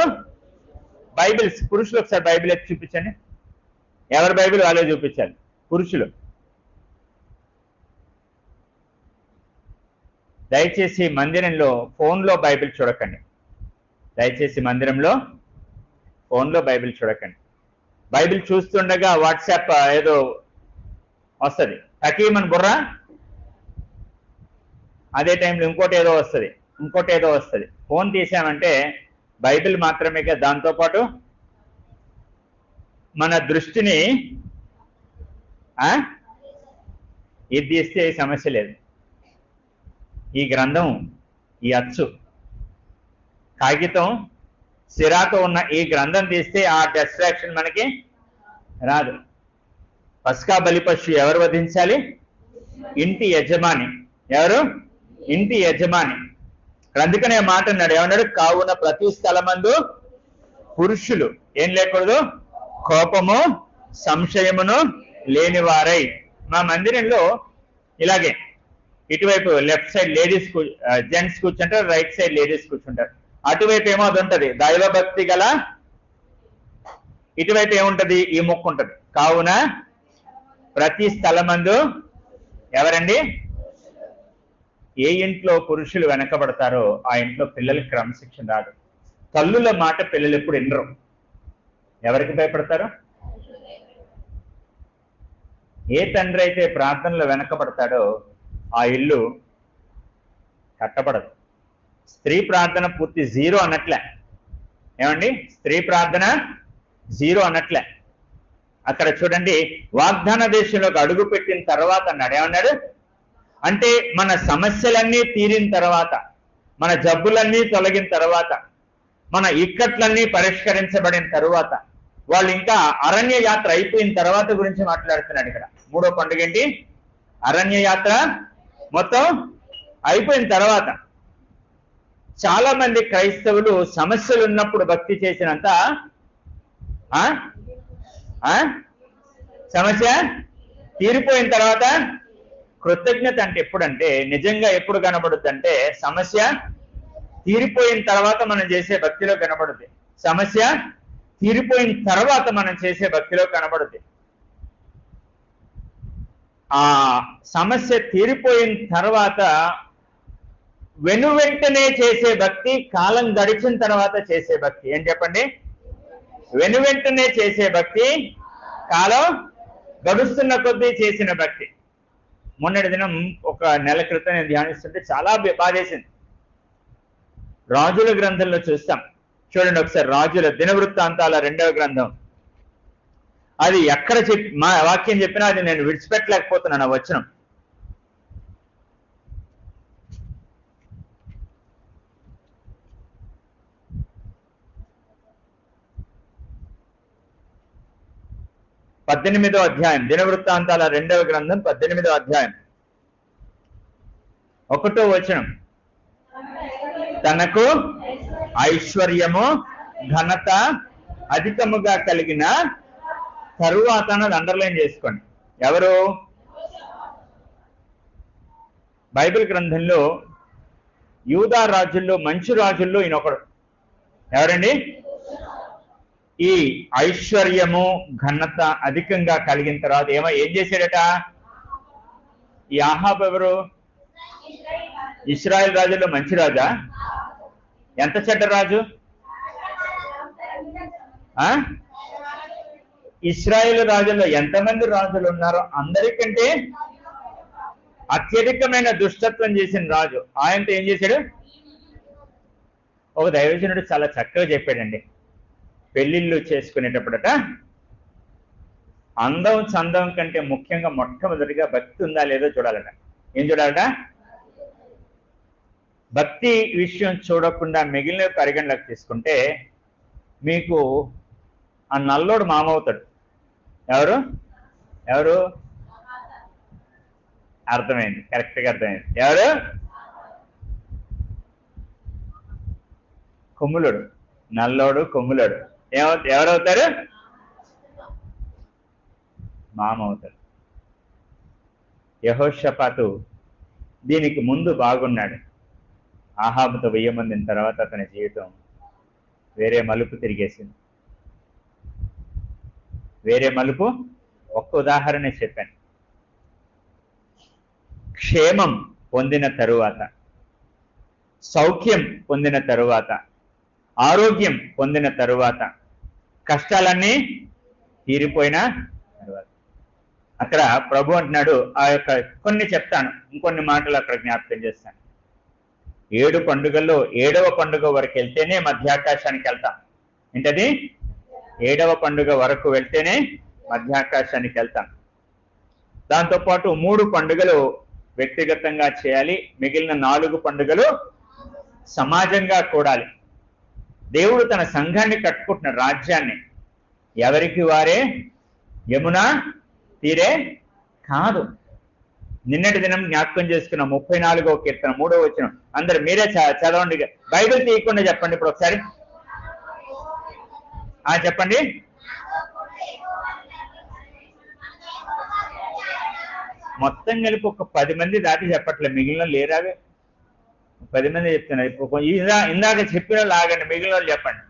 బైబిల్స్. పురుషులు ఒకసారి బైబిల్ ఎత్తి చూపించండి. ఎవరి బైబిల్ వాళ్ళే చూపించాలి. పురుషులు దయచేసి మందిరంలో ఫోన్లో బైబిల్ చూడకండి. దయచేసి మందిరంలో ఫోన్లో బైబిల్ చూడకండి. బైబిల్ చూస్తుండగా వాట్సాప్ ఏదో వస్తుంది, తకీమని బుర్రా, అదే టైంలో ఇంకోటి ఏదో వస్తుంది. ఫోన్ తీసామంటే బైబిల్ మాత్రమే. దాంతోపాటు మన దృష్టిని ఇది తీస్తే సమస్య లేదు. ఈ గ్రంథం, ఈ అచ్చు, కాగితం, సిరాతో ఉన్న ఈ గ్రంథం తీస్తే ఆ డిస్ట్రాక్షన్ మనకి రాదు. పస్కా బలి పశువు ఎవరు వధించాలి? ఇంటి యజమాని. ఎవరు? ఇంటి యజమాని. అందుకనే మాట అన్నాడు. ఏమన్నాడు? కావున ప్రతి స్థలమందు పురుషులు ఏం లేకూడదు? కోపము సంశయమును లేనివారై. మా మందిరంలో ఇలాగే ఇటువైపు లెఫ్ట్ సైడ్ లేడీస్ జెంట్స్ కూర్చుంటారు, రైట్ సైడ్ లేడీస్ కూర్చుంటారు. అటువైపు ఏమో అది ఉంటది దైవభక్తి గల, ఇటువైపు ఏముంటది? ఈ ముక్కు ఉంటది. కావున ప్రతి స్థలమందు ఎవరండి? ఏ ఇంట్లో పురుషులు వెనకబడతారో ఆ ఇంట్లో పిల్లలకి క్రమశిక్షణ రాదు. తల్లుల మాట పిల్లలు ఎప్పుడు వినరు. ఎవరికి భయపడతారు? ఏ తండ్రి అయితే ప్రార్థనలో వెనకబడతాడో ఆ ఇల్లు కట్టబడదు. స్త్రీ ప్రార్థన పూర్తి 0 అన్నట్లే. ఏమండి? స్త్రీ ప్రార్థన 0 అన్నట్లే. అక్కడ చూడండి, వాగ్దాన దేశంలోకి అడుగు పెట్టిన తర్వాత అన్నాడు. ఏమన్నాడు? అంటే మన సమస్యలన్నీ తీరిన తర్వాత, మన జబ్బులన్నీ తొలగిన తర్వాత, మన ఇక్కట్లన్నీ పరిష్కరించబడిన తర్వాత, వాళ్ళు ఇంకా అరణ్య యాత్ర అయిపోయిన తర్వాత గురించి మాట్లాడుతున్నాడు. ఇక్కడ 3వ పండుగ ఏంటి? అరణ్య యాత్ర మొత్తం అయిపోయిన తర్వాత. చాలా మంది క్రైస్తవులు సమస్యలు ఉన్నప్పుడు భక్తి చేసినంత సమస్య తీరిపోయిన తర్వాత కృతజ్ఞత అంటే ఎప్పుడంటే, నిజంగా ఎప్పుడు కనబడుద్ది అంటే సమస్య తీరిపోయిన తర్వాత మనం చేసే భక్తిలో కనబడుద్ది. సమస్య తీరిపోయిన తర్వాత మనం చేసే భక్తిలో కనబడుద్ది. ఆ సమస్య తీరిపోయిన తర్వాత వెనువెంటనే చేసే భక్తి, కాలం గడిచిన తర్వాత చేసే భక్తి. ఏం చెప్పండి? వెనువెంటనే చేసే భక్తి, కాలం గడుస్తున్న కొద్దీ చేసిన భక్తి. మొన్నటి దినం ఒక నెల క్రితం నేను ధ్యానిస్తుంటే చాలా బాధేసింది. రాజుల గ్రంథంలో చూస్తాం. చూడండి ఒకసారి, రాజుల దినవృత్తాంతాల 2వ గ్రంథం. అది ఎక్కడ మా వాక్యం చెప్పినా అది నేను విడిచిపెట్టలేకపోతున్నాను. ఆ వచనం 18వ అధ్యాయం, దినవృత్తాంతాల 2వ గ్రంథం 18వ అధ్యాయం 1వ వచనం. తనకు ఐశ్వర్యము ఘనత అధికముగా కలిగిన తరువాత అన్నది అండర్లైన్ చేసుకోండి. ఎవరు? బైబిల్ గ్రంథంలో యూదా రాజుల్లో మంచి రాజుల్లో ఈయన ఒకడు. ఎవరండి? ఈ ఐశ్వర్యము ఘనత అధికంగా కలిగిన తర్వాత ఏం చేశాడట? ఈ ఆహాబు ఎవరు? ఇశ్రాయేల్ రాజుల్లో మంచి రాజా? ఎంత చెడ్డ రాజు? ఇశ్రాయేల్ రాజుల్లో ఎంతమంది రాజులు ఉన్నారో అందరికంటే అత్యధికమైన దుష్టత్వం చేసిన రాజు. ఆయనతో ఏం చేశాడు? ఒక దైవజనుడు చాలా చక్కగా చెప్పాడండి. పెళ్లిళ్ళు చేసుకునేటప్పుడట అందం చందం కంటే ముఖ్యంగా మొట్టమొదటిగా భక్తి ఉందా లేదో చూడాలట. ఏం చూడాలట? భక్తి విషయం చూడకుండా మిగిలిన పరిగణలోకి తీసుకుంటే మీకు ఆ నల్లోడు మామవుతాడు. ఎవరు? ఎవరు? అర్థమైంది, కరెక్ట్గా అర్థమైంది. ఎవరు? కొమ్ములుడు. నల్లోడు కొమ్ములుడు ఎవరవుతారు? మామ అవుతాడు. యెహోషాపాతు దీనికి ముందు బాగున్నాడు. ఆహాబుతో 1000 మందిన తర్వాత అతని జీవితం వేరే మలుపు తిరిగేసింది. వేరే మలుపు. ఒక్క ఉదాహరణ చెప్పాను. క్షేమం పొందిన తరువాత, సౌఖ్యం పొందిన తరువాత, ఆరోగ్యం పొందిన తరువాత, కష్టాలన్నీ తీరిపోయిన తరువాత అక్కడ ప్రభు అంటున్నాడు, ఆ యొక్క కొన్ని చెప్తాను, ఇంకొన్ని మాటలు అక్కడ జ్ఞాపకం చేస్తాను. 7 పండుగల్లో 7వ పండుగ వరకు వెళ్తేనే మధ్యాకాశానికి వెళ్తాం. ఏంటది? 7వ పండుగ వరకు వెళ్తేనే మధ్యాకాశానికి వెళ్తాం. దాంతోపాటు 3 పండుగలు వ్యక్తిగతంగా చేయాలి, మిగిలిన 4 పండుగలు సమాజంగా కూడాలి. దేవుడు తన సంఘాన్ని కట్టుకుంటున్న రాజ్యాన్ని ఎవరికి వారే యమునా తీరే కాదు. నిన్నటి దినం జ్ఞాపకం చేసుకున్న 34వ కీర్తన 3వ వచనం అందరు మీరే చదవండి. బైబిల్ తీయకుండా చెప్పండి ఇప్పుడు ఒకసారి. చెప్పండి. మొత్తం కలిపి ఒక 10 మంది దాటి చెప్పట్లేదు, మిగిలిన లేరావే 10 మంది చెప్తున్నారు. ఇప్పుడు ఇందాక చెప్పిన లాగండి, మిగిలిన వాళ్ళు చెప్పండి.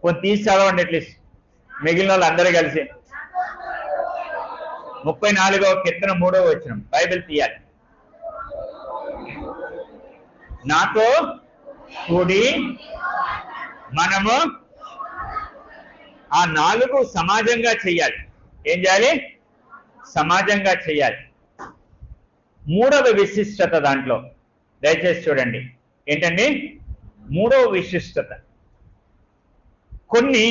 కొంచెం తీసి చదవండి అట్లీస్ట్ మిగిలిన వాళ్ళు అందరూ కలిసి. 34వ కీర్తన 3వ వచనం బైబిల్ తీయాలి. నాతో కూడి మనము ఆ 4 సమాజంగా చెయ్యాలి. ఏం చేయాలి? సమాజంగా చెయ్యాలి. 3వ విశిష్టత దాంట్లో దయచేసి చూడండి. ఏంటండి 3వ విశిష్టత? కొన్ని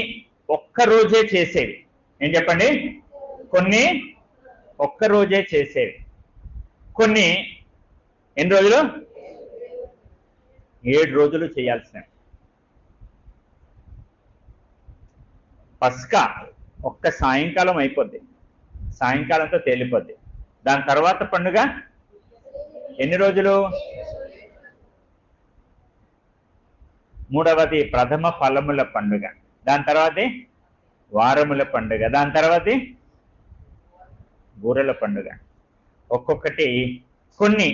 ఒక్కరోజే చేసేవి. ఏం చెప్పండి? కొన్ని ఒక్కరోజే చేసేవి. కొన్ని ఎన్ని రోజులు? 7 రోజులు చేయాల్సినవి. పస్కా ఒక్క సాయంకాలం అయిపోద్ది, సాయంకాలంతో తేలిపోద్ది. దాని తర్వాత పండుగ ఎన్ని రోజులు? 3వది ప్రథమ ఫలముల పండుగ, దాని తర్వాతే వారముల పండుగ, దాని తర్వాతే బూరెల పండుగ. ఒక్కొక్కటి కొన్ని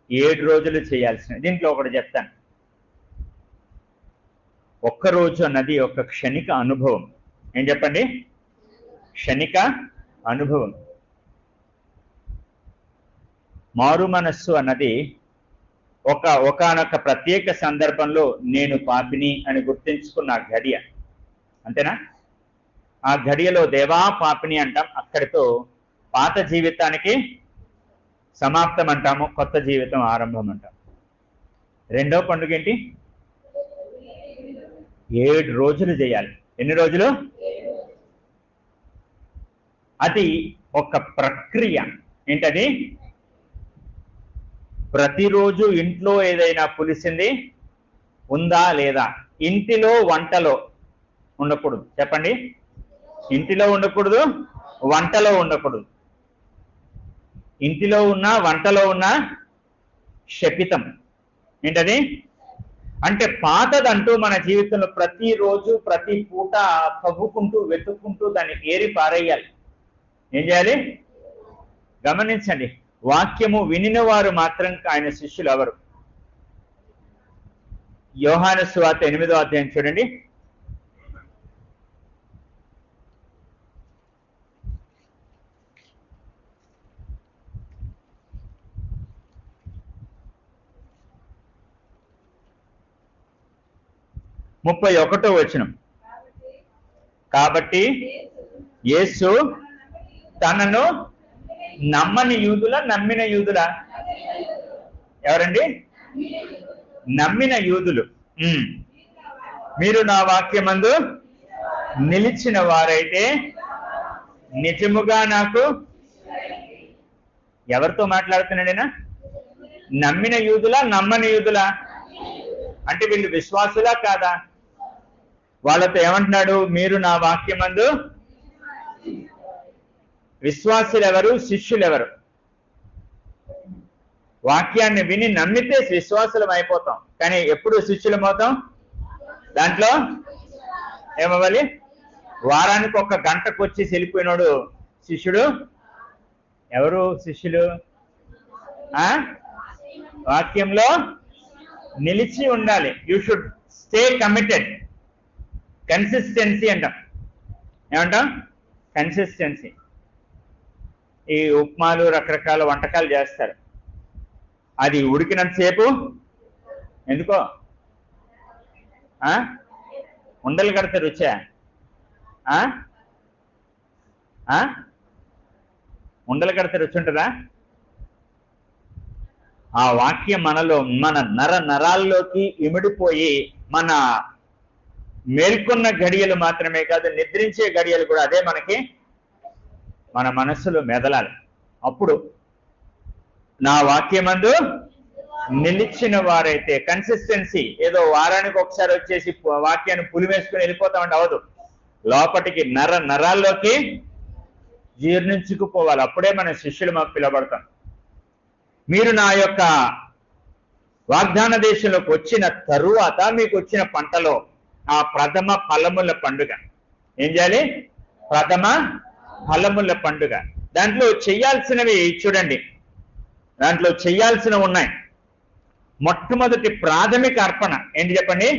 7 రోజులు చేయాల్సినవి. దీంట్లో ఒకటి చెప్తాను. ఒక్కరోజు అన్నది ఒక క్షణిక అనుభవం. ఏం చెప్పండి? క్షణిక అనుభవం. మారు మనస్సు అన్నది ఒకానొక ప్రత్యేక సందర్భంలో నేను పాపిని అని గుర్తించుకున్న గడియ. అంతేనా? ఆ గడియలో దేవా పాపిని అంటాం. అక్కడితో పాత జీవితానికి సమాప్తం అంటాము, కొత్త జీవితం ఆరంభం అంటాం. 2వ పండుగ ఏంటి? 7 రోజులు చేయాలి. ఎన్ని రోజులు? అది ఒక ప్రక్రియ. ఏంటది? ప్రతిరోజు ఇంట్లో ఏదైనా పులిసింది ఉందా లేదా? ఇంటిలో వంటలో ఉండకూడదు? చెప్పండి. ఇంటిలో ఉండకూడదు, వంటలో ఉండకూడదు. ఇంటిలో ఉన్న వంటలో ఉన్న శపితం. ఏంటది? అంటే పాతదంటూ మన జీవితంలో ప్రతిరోజు ప్రతి పూట తవ్వుకుంటూ వెతుక్కుంటూ దాన్ని ఏరి పారేయాలి. ఏం చేయాలి? గమనించండి, వాక్యము వినిన వారు మాత్రం ఆయన శిష్యులు ఎవరు? యోహాను సువార్త 8వ అధ్యాయం చూడండి. ముప్పై 31వ వచనం. కాబట్టి యేసు తనను నమ్మని యూదుల, నమ్మిన యూదుల? ఎవరండి? నమ్మిన యూదులు. మీరు నా వాక్యమందు నిలిచిన వారైతే నిజముగా నాకు. ఎవరితో మాట్లాడుతున్నాడైనా? నమ్మిన యూదులా, నమ్మని యూదులా? అంటే వీళ్ళు విశ్వాసులా కాదా? వాళ్ళతో ఏమంటున్నాడు? మీరు నా వాక్యమందు. విశ్వాసులు ఎవరు? శిష్యులు ఎవరు? వాక్యాన్ని విని నమ్మితే విశ్వాసులం అయిపోతాం, కానీ ఎప్పుడు శిష్యులం అవుతాం? దాంట్లో ఏమవ్వాలి? వారానికి ఒక గంటకు వచ్చి వెళ్ళిపోయినాడు శిష్యుడు. ఎవరు శిష్యులు? వాక్యంలో నిలిచి ఉండాలి. You should stay committed. Consistency అంటాం. ఏమంటాం? కన్సిస్టెన్సీ. ఈ ఉప్మాలు రకరకాల వంటకాలు చేస్తారు, అది ఉడికినంతసేపు ఎందుకో ఉండలు కడితే రుచా? ఉండలు కడితే రుచి ఉంటుందా? ఆ వాక్యం మనలో, మన నరాల్లోకి ఇమిడిపోయి మన మేల్కొన్న గడియలు మాత్రమే కాదు, నిద్రించే గడియలు కూడా అదే మనకి మన మనస్సులో మెదలాలి. అప్పుడు నా వాక్యమందు నిలిచిన వారైతే. కన్సిస్టెన్సీ ఏదో వారానికి ఒకసారి వచ్చేసి వాక్యాన్ని పులివేసుకుని వెళ్ళిపోతామంటే అవదు. లోపటికి నరాల్లోకి జీర్ణించుకుపోవాలి. అప్పుడే మన శిష్యులు మాకు పిలవబడతాం. మీరు నా యొక్క వాగ్దాన దేశంలోకి వచ్చిన తరువాత మీకు వచ్చిన పంటలో ఆ ప్రథమ ఫలముల పండుగ ఏం చేయాలి? ప్రథమ ఫలముల పండుగ. దాంట్లో చెయ్యాల్సినవి చూడండి, దాంట్లో చెయ్యాల్సినవి ఉన్నాయి. మొట్టమొదటి ప్రాథమిక అర్పణ ఏంటి చెప్పండి?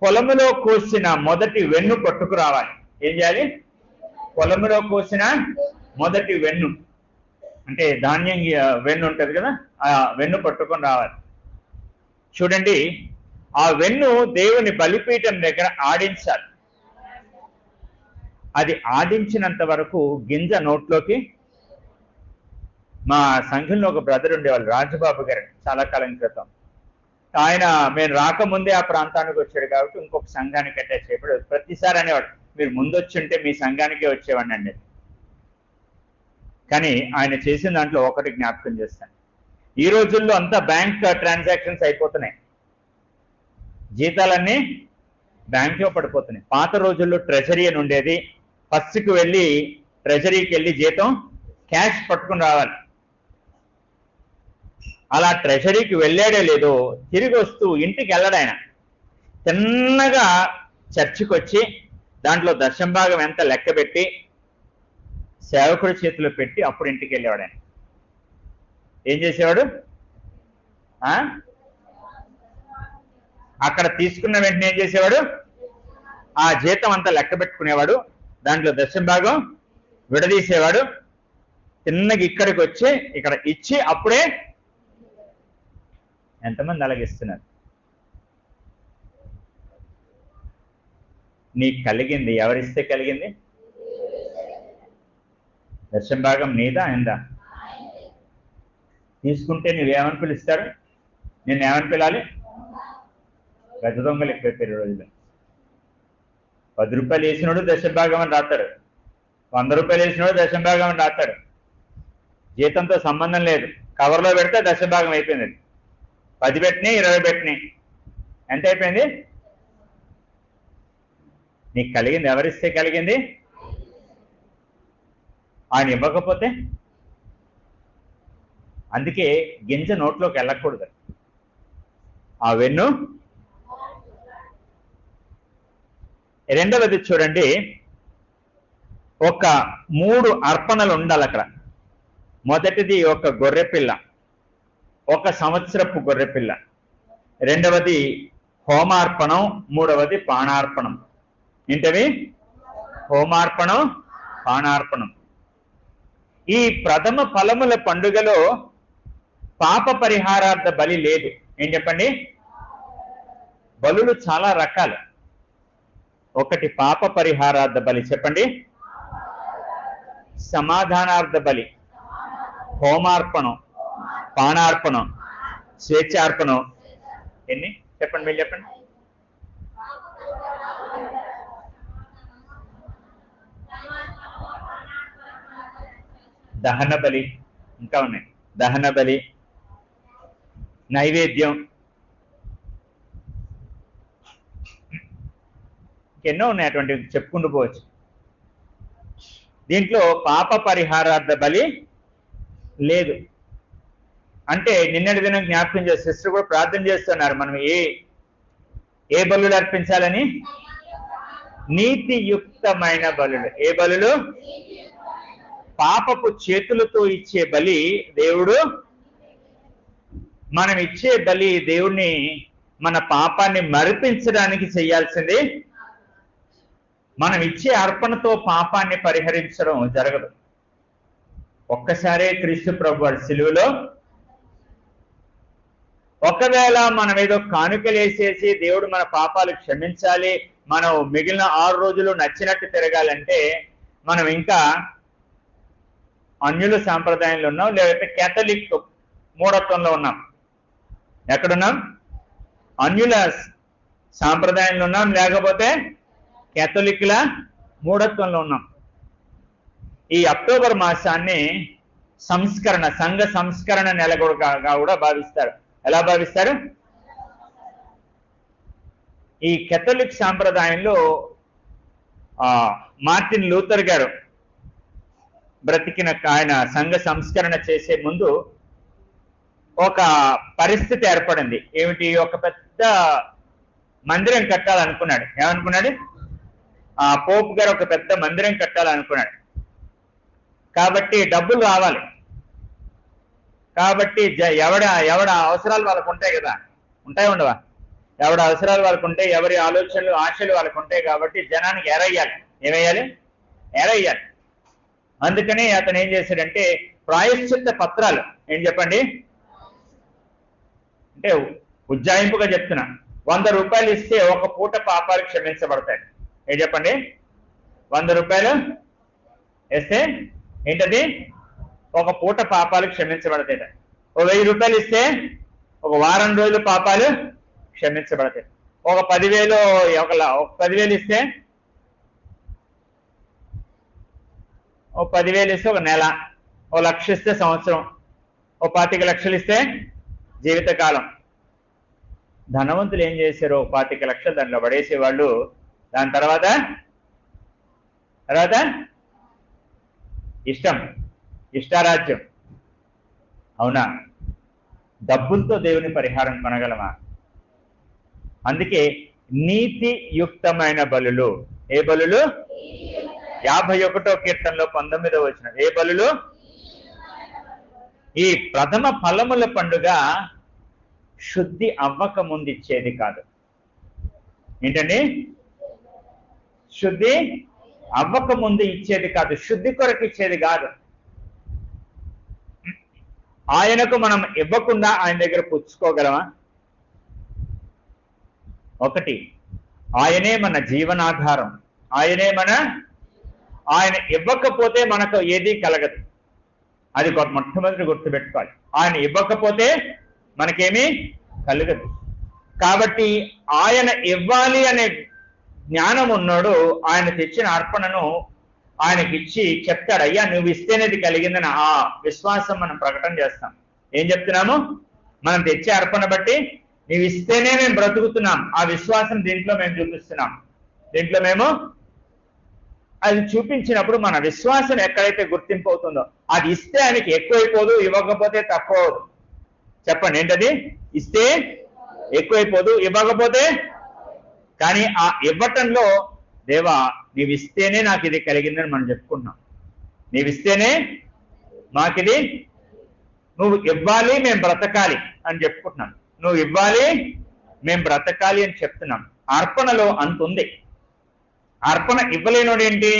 పొలములో కోసిన మొదటి వెన్ను పట్టుకురావాలి. ఏం చేయాలి? పొలములో కోసిన మొదటి వెన్ను అంటే ధాన్యం వెన్ను ఉంటుంది కదా, ఆ వెన్ను పట్టుకొని రావాలి. చూడండి, ఆ వెన్ను దేవుని బలిపీఠం దగ్గర ఆడించాలి. అది ఆడించినంత వరకు గింజ నోట్లోకి. మా సంఘంలో ఒక బ్రదర్ ఉండేవాళ్ళు, రాజబాబు గారు, చాలా కాలం క్రితం. ఆయన మేము రాకముందే ఆ ప్రాంతానికి వచ్చాడు కాబట్టి ఇంకొక సంఘానికి అటాచ్ అయిపోయాడు. ప్రతిసారి అనేవాడు, మీరు ముందు వచ్చి ఉంటే మీ సంఘానికే వచ్చేవాడిని అండి. కానీ ఆయన చేసిన దాంట్లో ఒకటి జ్ఞాపకం చేస్తాను. ఈ రోజుల్లో అంతా బ్యాంక్ ట్రాన్సాక్షన్స్ అయిపోతున్నాయి, జీతాలన్నీ బ్యాంక్లో పడిపోతున్నాయి. పాత రోజుల్లో ట్రెజరీ అని ఉండేది. ఫస్ట్కి వెళ్ళి ట్రెజరీకి వెళ్ళి జీతం క్యాష్ పట్టుకుని రావాలి. అలా ట్రెజరీకి వెళ్ళాడే లేదో తిరిగి వస్తూ ఇంటికి వెళ్ళడు. ఆయన చిన్నగా చర్చికి వచ్చి దాంట్లో దశంభాగం ఎంత లెక్క పెట్టి సేవకుడి చేతిలో పెట్టి అప్పుడు ఇంటికి వెళ్ళేవాడు. ఆయన ఏం చేసేవాడు? అక్కడ తీసుకున్న వెంటనే ఏం చేసేవాడు? ఆ జీతం అంతా లెక్క పెట్టుకునేవాడు, దాంట్లో దశంభాగం విడదీసేవాడు, చిన్నగా ఇక్కడికి వచ్చి ఇక్కడ ఇచ్చి అప్పుడే. ఎంతమంది అలాగిస్తున్నారు? నీకు కలిగింది ఎవరిస్తే కలిగింది? దశంభాగం నీదా ఎందా? తీసుకుంటే నువ్వేమని పిలుస్తారు? నేనేమని పిలాలి? గజ దొంగలు ఎక్కువ రోజులు. 10 రూపాయలు వేసినోడు దశంభాగం అని రాస్తాడు, 100 రూపాయలు వేసినోడు దశంభాగం అని రాస్తాడు. జీతంతో సంబంధం లేదు, కవర్లో పెడితే దశంభాగం అయిపోయింది. 10 పెట్టినాయి, 20 పెట్టినాయి, ఎంత అయిపోయింది? నీకు కలిగింది ఎవరిస్తే కలిగింది? ఆయన ఇవ్వకపోతే? అందుకే గింజ నోట్లోకి వెళ్ళకూడదు. ఆ వెన్ను. రెండవది చూడండి, ఒక 3 అర్పణలు ఉండాలి అక్కడ. మొదటిది ఒక గొర్రెపిల్ల, 1 సంవత్సరపు గొర్రెపిల్ల. రెండవది హోమార్పణం, మూడవది పానార్పణం. ఏంటవి? హోమార్పణం, పానార్పణం. ఈ ప్రథమ ఫలముల పండుగలో పాప పరిహారార్థ బలి లేదు. ఏం చెప్పండి? బలులు చాలా రకాలు. ఒకటి పాప పరిహారార్థ బలి, చెప్పండి. సమాధానార్థ బలి, హోమార్పణం, పానార్పణం, స్వేచ్ఛార్పణం. ఎన్ని చెప్పండి? మీరు చెప్పండి. దహన బలి, ఇంకా ఉన్నాయి. దహన బలి, నైవేద్యం, ఎన్నో ఉన్నాయి, అటువంటివి చెప్పుకుంటూ పోవచ్చు. దీంట్లో పాప పరిహారార్థ బలి లేదు. అంటే నిన్నటి దినం జ్ఞాపకం చేసి సిస్టర్ కూడా ప్రార్థన చేస్తున్నారు, మనం ఏ బలులు అర్పించాలని? నీతియుక్తమైన బలులు. ఏ బలులు? పాపపు చేతులతో ఇచ్చే బలి దేవుడు, మనం ఇచ్చే బలి దేవుణ్ణి మన పాపాన్ని మరిపించడానికి చేయాల్సింది. మనం ఇచ్చే అర్పణతో పాపాన్ని పరిహరించడం జరగదు. ఒక్కసారే క్రీస్తు ప్రభు వారి సిలువలో, ఒకవేళ మనం ఏదో కానుకలేసేసి దేవుడు మన పాపాలు క్షమించాలి, మనం మిగిలిన 6 రోజులు నచ్చినట్టు తిరగాలంటే మనం ఇంకా అన్యుల సాంప్రదాయంలో ఉన్నాం, లేకపోతే కేథలిక్ మూఢత్వంలో ఉన్నాం. ఎక్కడున్నాం? అన్యుల సాంప్రదాయంలో ఉన్నాం, లేకపోతే కేథలిక్ల మూఢత్వంలో ఉన్నాం. ఈ అక్టోబర్ మాసాన్ని సంస్కరణ, సంఘ సంస్కరణ నెల కూడా భావిస్తారు. ఎలా భావిస్తారు? ఈ కేథలిక్ సాంప్రదాయంలో మార్టిన్ లూథర్ గారు బ్రతికిన ఆయన సంఘ సంస్కరణ చేసే ముందు ఒక పరిస్థితి ఏర్పడింది. ఏమిటి? ఒక పెద్ద మందిరం కట్టాలనుకున్నాడు. ఏమనుకున్నాడు? పోప్ గారు ఒక పెద్ద మందిరం కట్టాలనుకున్నాడు. కాబట్టి డబ్బులు రావాలి. కాబట్టి ఎవడ అవసరాలు వాళ్ళకు ఉంటాయి కదా, ఉంటాయి ఉండవా? ఎవడ అవసరాలు వాళ్ళకు ఉంటాయి, ఎవరి ఆలోచనలు ఆశలు వాళ్ళకు ఉంటాయి. కాబట్టి జనానికి ఎరయ్యాలి. ఏమయ్యాలి? ఎరయ్యాలి. అందుకని అతను ఏం చేశాడంటే ప్రాయశ్చిత్త పత్రాలు, ఏం చెప్పండి అంటే ఉజ్జాయింపుగా చెప్తున్నా, 100 రూపాయలు ఇస్తే ఒక పూట పాపాలు క్షమించబడతాయి. ఏం చెప్పండి? 100 రూపాయలు ఇస్తే ఏంటది? ఒక పూట పాపాలు క్షమించబడతాయి. 1000 రూపాయలు ఇస్తే ఒక వారం రోజులు పాపాలు క్షమించబడతాయి. ఒక 10,000 ఇస్తే ఒక 10,000 ఇస్తే ఒక నెల, 1 లక్ష ఇస్తే సంవత్సరం, 25 లక్షలు ఇస్తే జీవితకాలం. ధనవంతులు ఏం చేశారు? 25 లక్షలు దాంట్లో పడేసేవాళ్ళు. దాని తర్వాత ఇష్టారాజ్యం. అవునా? డబ్బులతో దేవుని పరిహారం కొనగలమా? అందుకే నీతియుక్తమైన బలులు. ఏ బలులు? 51వ కీర్తనలో 19వ వచనం. ఏ బలులు? ఈ ప్రథమ ఫలముల పండుగ శుద్ధి అవ్వక ముందు ఇచ్చేది కాదు. ఏంటండి? శుద్ధి అవ్వక ముందు ఇచ్చేది కాదు, శుద్ధి కొరకు ఇచ్చేది కాదు. ఆయనకు మనం ఇవ్వకుండా ఆయన దగ్గర పుచ్చుకోగలమా? ఒకటి, ఆయనే మన జీవనాధారం. ఆయన ఇవ్వకపోతే మనకు ఏదీ కలగదు. అది మొట్టమొదటి గుర్తుపెట్టుకోవాలి. ఆయన ఇవ్వకపోతే మనకేమీ కలగదు. కాబట్టి ఆయన ఇవ్వాలి అనే జ్ఞానం ఉన్నాడు. ఆయన తెచ్చిన అర్పణను ఆయనకి ఇచ్చి చెప్తాడు, అయ్యా నువ్వు ఇస్తేనేది కలిగిందని. ఆ విశ్వాసం మనం ప్రకటన చేస్తాం. ఏం చెప్తున్నాము? మనం తెచ్చే అర్పణ బట్టి నువ్వు ఇస్తేనే మేము బ్రతుకుతున్నాం. ఆ విశ్వాసం దీంట్లో మేము చూపిస్తున్నాం. దీంట్లో మేము అది చూపించినప్పుడు మన విశ్వాసం ఎక్కడైతే గుర్తింపు అవుతుందో అది ఇస్తే ఆయనకి ఎక్కువైపోదు, ఇవ్వకపోతే తక్కువ అవుదు. చెప్పండి ఏంటది? ఇస్తే ఎక్కువైపోదు, ఇవ్వకపోతే. కానీ ఆ ఇవ్వటంలో దేవా నీవు ఇస్తేనే నాకు ఇది కలిగిందని మనం చెప్పుకుంటున్నాం. నీవిస్తేనే మాకిది, నువ్వు ఇవ్వాలి మేము బ్రతకాలి అని చెప్పుకుంటున్నాం. నువ్వు ఇవ్వాలి మేము బ్రతకాలి అని చెప్తున్నాం. అర్పణలో అంత ఉంది. అర్పణ ఇవ్వలేనోడు ఏంటి?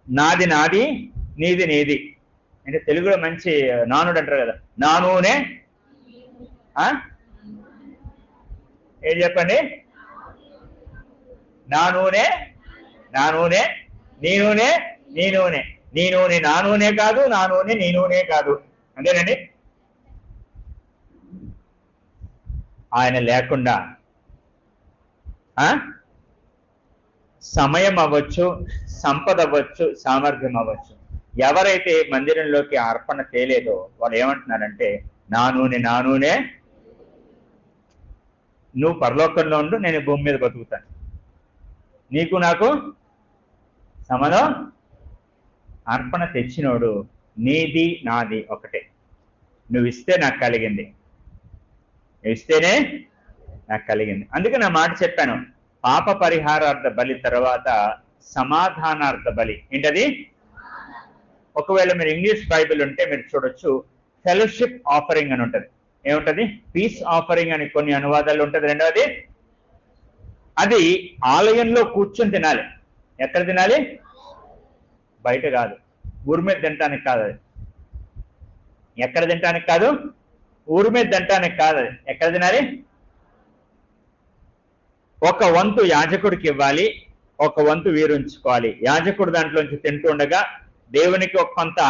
నాది నాది, నీది నీది. అంటే తెలుగులో మంచి నానుడు అంటారు కదా, నానునే ఏం చెప్పండి? నా నూనె నా నూనె, నీ నూనె నీ నూనె, నీ నూనె నా నూనె కాదు, నా నూనె నీ నూనె కాదు. అంతేనండి. ఆయన లేకుండా సమయం అవ్వచ్చు, సంపద అవ్వచ్చు, సామర్థ్యం అవ్వచ్చు. ఎవరైతే మందిరంలోకి అర్పణ తేలేదో వాళ్ళు ఏమంటున్నారంటే నా నూనె నా నూనె, నువ్వు పరలోకంలో ఉండు, నేను భూమి మీద బతుకుతాను, నీకు నాకు సమలో. అర్పణ తెచ్చినోడు నీది నాది ఒకటే. నువ్వు ఇస్తే నాకు కలిగింది, నువ్వు ఇస్తేనే నాకు కలిగింది. అందుకే నా మాట చెప్పాను, పాప పరిహారార్థ బలి తర్వాత సమాధానార్థ బలి. ఏంటది? ఒకవేళ మీరు ఇంగ్లీష్ బైబిల్ ఉంటే మీరు చూడొచ్చు, ఫెలోషిప్ ఆఫరింగ్ అని ఉంటుంది. ఏముంటది? పీస్ ఆఫరింగ్ అని కొన్ని అనువాదాలు ఉంటుంది. రెండవది అది ఆలయంలో కూర్చొని తినాలి. ఎక్కడ తినాలి? బయట కాదు, ఊరి మీద తినటానికి కాదు. అది ఎక్కడ తినటానికి కాదు, ఊరి మీద తినటానికి కాదు. అది ఎక్కడ తినాలి? ఒక వంతు యాజకుడికి ఇవ్వాలి, ఒక వంతు వీరు ఉంచుకోవాలి. యాజకుడు దాంట్లోంచి తింటుండగా దేవునికి ఒక కొంత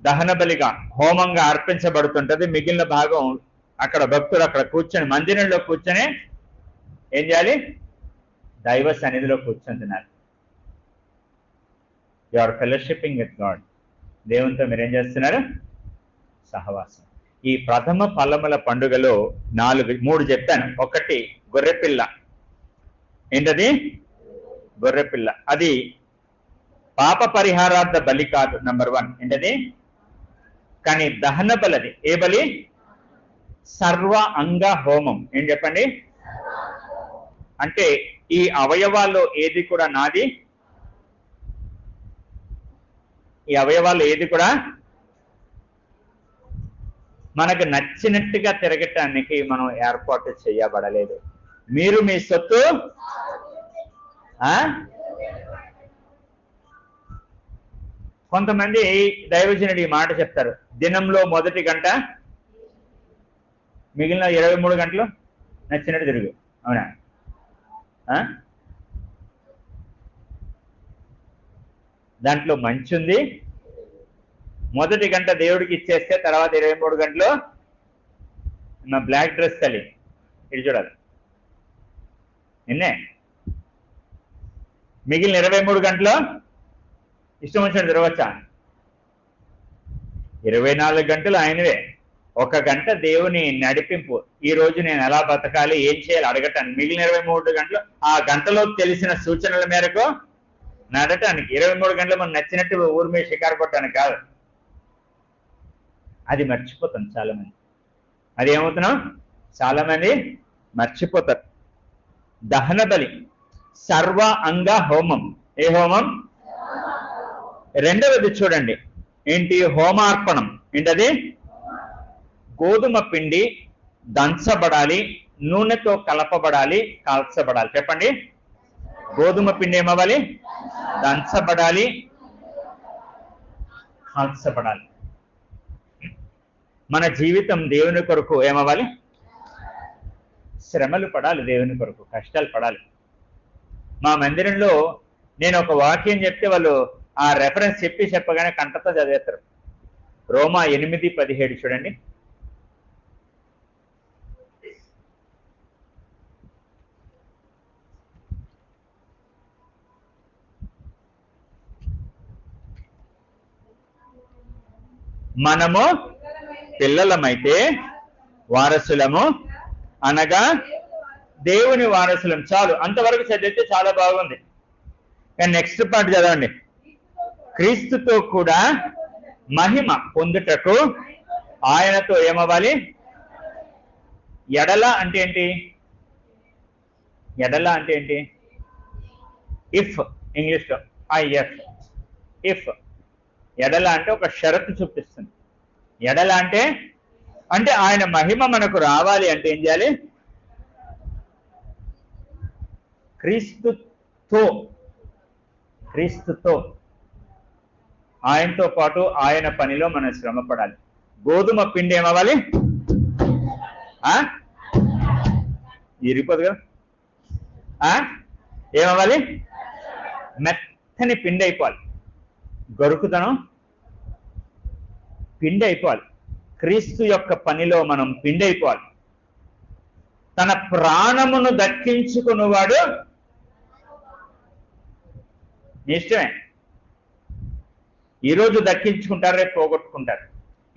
దహన బలిగా హోమంగా అర్పించబడుతుంటది. మిగిలిన భాగం అక్కడ భక్తులు అక్కడ కూర్చొని మందిరంలో కూర్చొని ఏం చేయాలి? దైవ సన్నిధిలో కూర్చొని తినాలి. You are fellowshipping with God. దేవునితో మీరు ఏం చేస్తున్నారు? సహవాసం. ఈ ప్రథమ ఫలముల పండుగలో 3 చెప్పాను. ఒకటి గొర్రెపిల్ల. ఏంటది? గొర్రెపిల్ల. అది పాప పరిహారార్థ బలి కాదు, నంబర్ 1. ఏంటది? కానీ దహన బలది. ఏ బలి? సర్వ అంగ హోమం. ఏం చెప్పండి? అంటే ఈ అవయవాల్లో ఏది కూడా నాది, ఈ అవయవాల్లో ఏది కూడా మనకు నచ్చినట్టుగా తిరగటానికి మనం ఏర్పాటు చేయబడలేదు. మీరు మీ సొత్తు కొంతమంది దైవజనుడు ఈ మాట చెప్తారు, దినంలో మొదటి గంట, మిగిలిన 23 గంటలు నచ్చినట్టు తిరుగు. అవునా? దాంట్లో మంచి ఉంది. మొదటి గంట దేవుడికి ఇచ్చేస్తే తర్వాత 23 గంటలు నా బ్లాక్ డ్రెస్ తల్లి ఇది చూడాలి నిన్నే. మిగిలిన 23 గంటలు ఇష్టం వచ్చినట్టు తిరగవచ్చా? 24 గంటలు ఆయనవే. 1 గంట దేవుని నడిపింపు. ఈ రోజు నేను ఎలా బతకాలి, ఏం చేయాలి అడగటానికి. మిగిలిన 23 గంటలు ఆ గంటలో తెలిసిన సూచనల మేరకు నడటానికి. 23 గంటలు మనం నచ్చినట్టు ఊరి మీద షికారు కొట్టడానికి కాదు. అది మర్చిపోతాం చాలా మంది. అది ఏమవుతున్నాం? చాలా మంది మర్చిపోతారు. దహన బలి, సర్వ అంగ హోమం. ఏ హోమం? రెండవది చూడండి, ఏంటి? హోమార్పణం. ఏంటది? గోధుమ పిండి దంచబడాలి, నూనెతో కలపబడాలి, కాల్చబడాలి. చెప్పండి. గోధుమ పిండి ఏమవ్వాలి? దంచబడాలి, కాల్చబడాలి. మన జీవితం దేవుని కొరకు ఏమవ్వాలి? శ్రమలు పడాలి, దేవుని కొరకు కష్టాలు పడాలి. మా మందిరంలో నేను ఒక వాక్యం చెప్తే వాళ్ళు ఆ రెఫరెన్స్ చెప్పగానే కంటతో చదివేస్తారు. రోమా 8:17 చూడండి. మనము పిల్లలమైతే వారసులము, అనగా దేవుని వారసులం. చాలు, అంతవరకు చదివితే చాలా బాగుంది. కానీ నెక్స్ట్ పార్ట్ చదవండి. క్రీస్తుతో కూడా మహిమ పొందుటకు ఆయనతో ఏమవ్వాలి? ఎడల అంటే ఏంటి? ఎడల అంటే ఏంటి? ఇఫ్, ఇంగ్లీష్లో ఐఎఫ్. ఇఫ్, ఎడల అంటే ఒక షరతు చూపిస్తుంది. ఎడల అంటే ఆయన మహిమ మనకు రావాలి అంటే ఏం చేయాలి? క్రీస్తుతో ఆయనతో పాటు ఆయన పనిలో మనం శ్రమ పడాలి. గోధుమ పిండి ఏమవ్వాలి? ఇరిగిపోదు కదా. ఏమవ్వాలి? మెత్తని పిండి అయిపోవాలి. గరుకుదనం పిండి అయిపోవాలి. క్రీస్తు యొక్క పనిలో మనం పిండి అయిపోవాలి. తన ప్రాణమును దక్కించుకున్నవాడు ఇష్టమే. ఈరోజు దక్కించుకుంటారు, రేపు పోగొట్టుకుంటారు.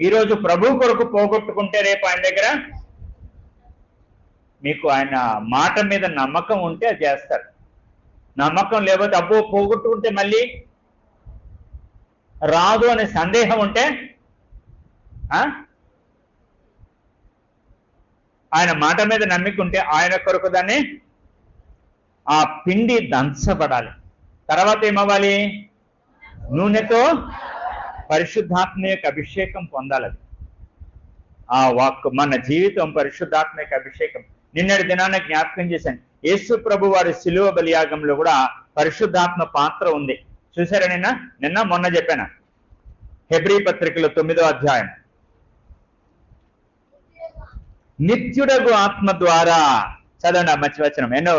ఈరోజు ప్రభు కొరకు పోగొట్టుకుంటే రేపు ఆయన దగ్గర మీకు ఆయన మాట మీద నమ్మకం ఉంటే అది చేస్తారు. నమ్మకం లేకపోతే అబ్బో పోగొట్టుకుంటే మళ్ళీ రాదు అనే సందేహం ఉంటే ఆయన మాట మీద నమ్మికుంటే ఆయన కొరకు దాన్ని ఆ పిండి దంచబడాలి. తర్వాత ఏమవ్వాలి? నూనెతో పరిశుద్ధాత్మ యొక్క అభిషేకం పొందాలి. ఆ వాక్ మన జీవితం పరిశుద్ధాత్మ యొక్క అభిషేకం. నిన్నటి దినాన్ని జ్ఞాపకం చేశాను. యేసు ప్రభు వారి శిలువ బలియాగంలో కూడా పరిశుద్ధాత్మ పాత్ర ఉంది. చూసారా? నిన్న మొన్న చెప్పాను. హెబ్రీ పత్రికలో 9వ అధ్యాయం. నిత్యుడగు ఆత్మ ద్వారా చదవండి. మంచి వచనం. ఎన్నో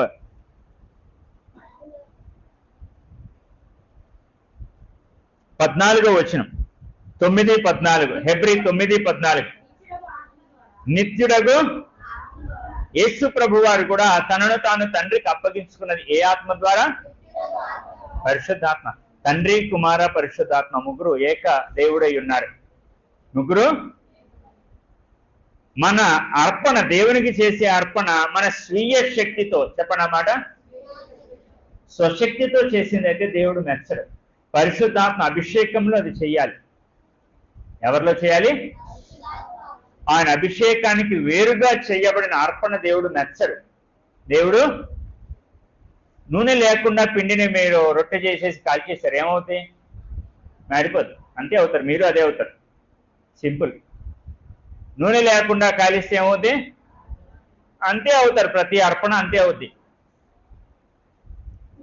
14వ వచనం. 9:14. హెబ్రీ 9:14. నిత్యుడగు యేసు ప్రభు వారు కూడా తనను తాను తండ్రికి అప్పగించుకున్నది ఏ ఆత్మ ద్వారా? పరిశుద్ధాత్మ. తండ్రి, కుమార, పరిశుద్ధాత్మ ముగ్గురు ఏక దేవుడై ఉన్నారు. ముగ్గురు మన అర్పణ, దేవునికి చేసే అర్పణ మన స్వీయ శక్తితో, చెప్పనమాట, స్వశక్తితో చేసిందైతే దేవుడు మెచ్చడు. పరిశుద్ధాత్మ అభిషేకంలో అది చెయ్యాలి. ఎవరిలో చేయాలి? ఆయన అభిషేకానికి వేరుగా చేయబడిన అర్పణ దేవుడు మెచ్చడు. దేవుడు నూనె లేకుండా పిండిని మీరు రొట్టె చేసేసి కాల్చేస్తారు, ఏమవుతాయి? మాడిపోతుంది. అంతే అవుతారు, మీరు అదే అవుతారు. సింపుల్. నూనె లేకుండా కాలిస్తే ఏమవుతుంది? అంతే అవుతారు. ప్రతి అర్పణ అంతే అవుద్ది.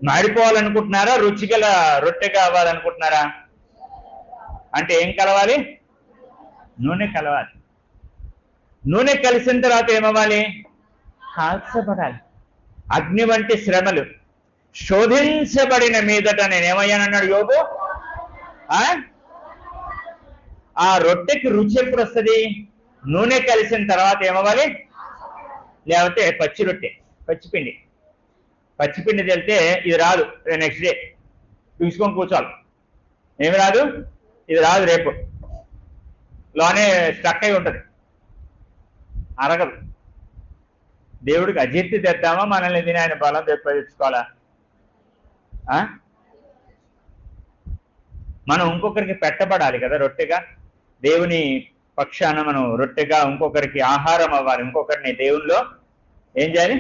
మాడిపోవాలనుకుంటున్నారా? రుచిగల రొట్టె కావాలనుకుంటున్నారా? అంటే ఏం కలవాలి? నూనె కలవాలి. నూనె కలిసిన తర్వాత ఏమవ్వాలి? కాల్చబడాలి. అగ్ని వంటి శ్రమలు శోధించబడిన మీదట నేనేమయ్యానన్నాడు యోబు. ఆ రొట్టెకి రుచి ఎప్పుడు వస్తుంది? నూనె కలిసిన తర్వాత ఏమవ్వాలి? లేకపోతే పచ్చి రొట్టె, పచ్చిపిండి తెలితే ఇది రాదు, నెక్స్ట్ డే తీసుకొని కూర్చోవాలి. ఏమి రాదు? ఇది రాదు, రేపు లోనే స్టక్ అయి ఉంటుంది, అరగదు. దేవుడికి అజీర్తి తెద్దామా? మనల్ని తిని ఆయన బలం తెచ్చుకోవాలా? మనం ఇంకొకరికి పెట్టబడాలి కదా రొట్టెగా. దేవుని పక్షాన మనం రొట్టెగా ఇంకొకరికి ఆహారం అవ్వాలి. ఇంకొకరిని దేవునిలో ఏం చేయాలి?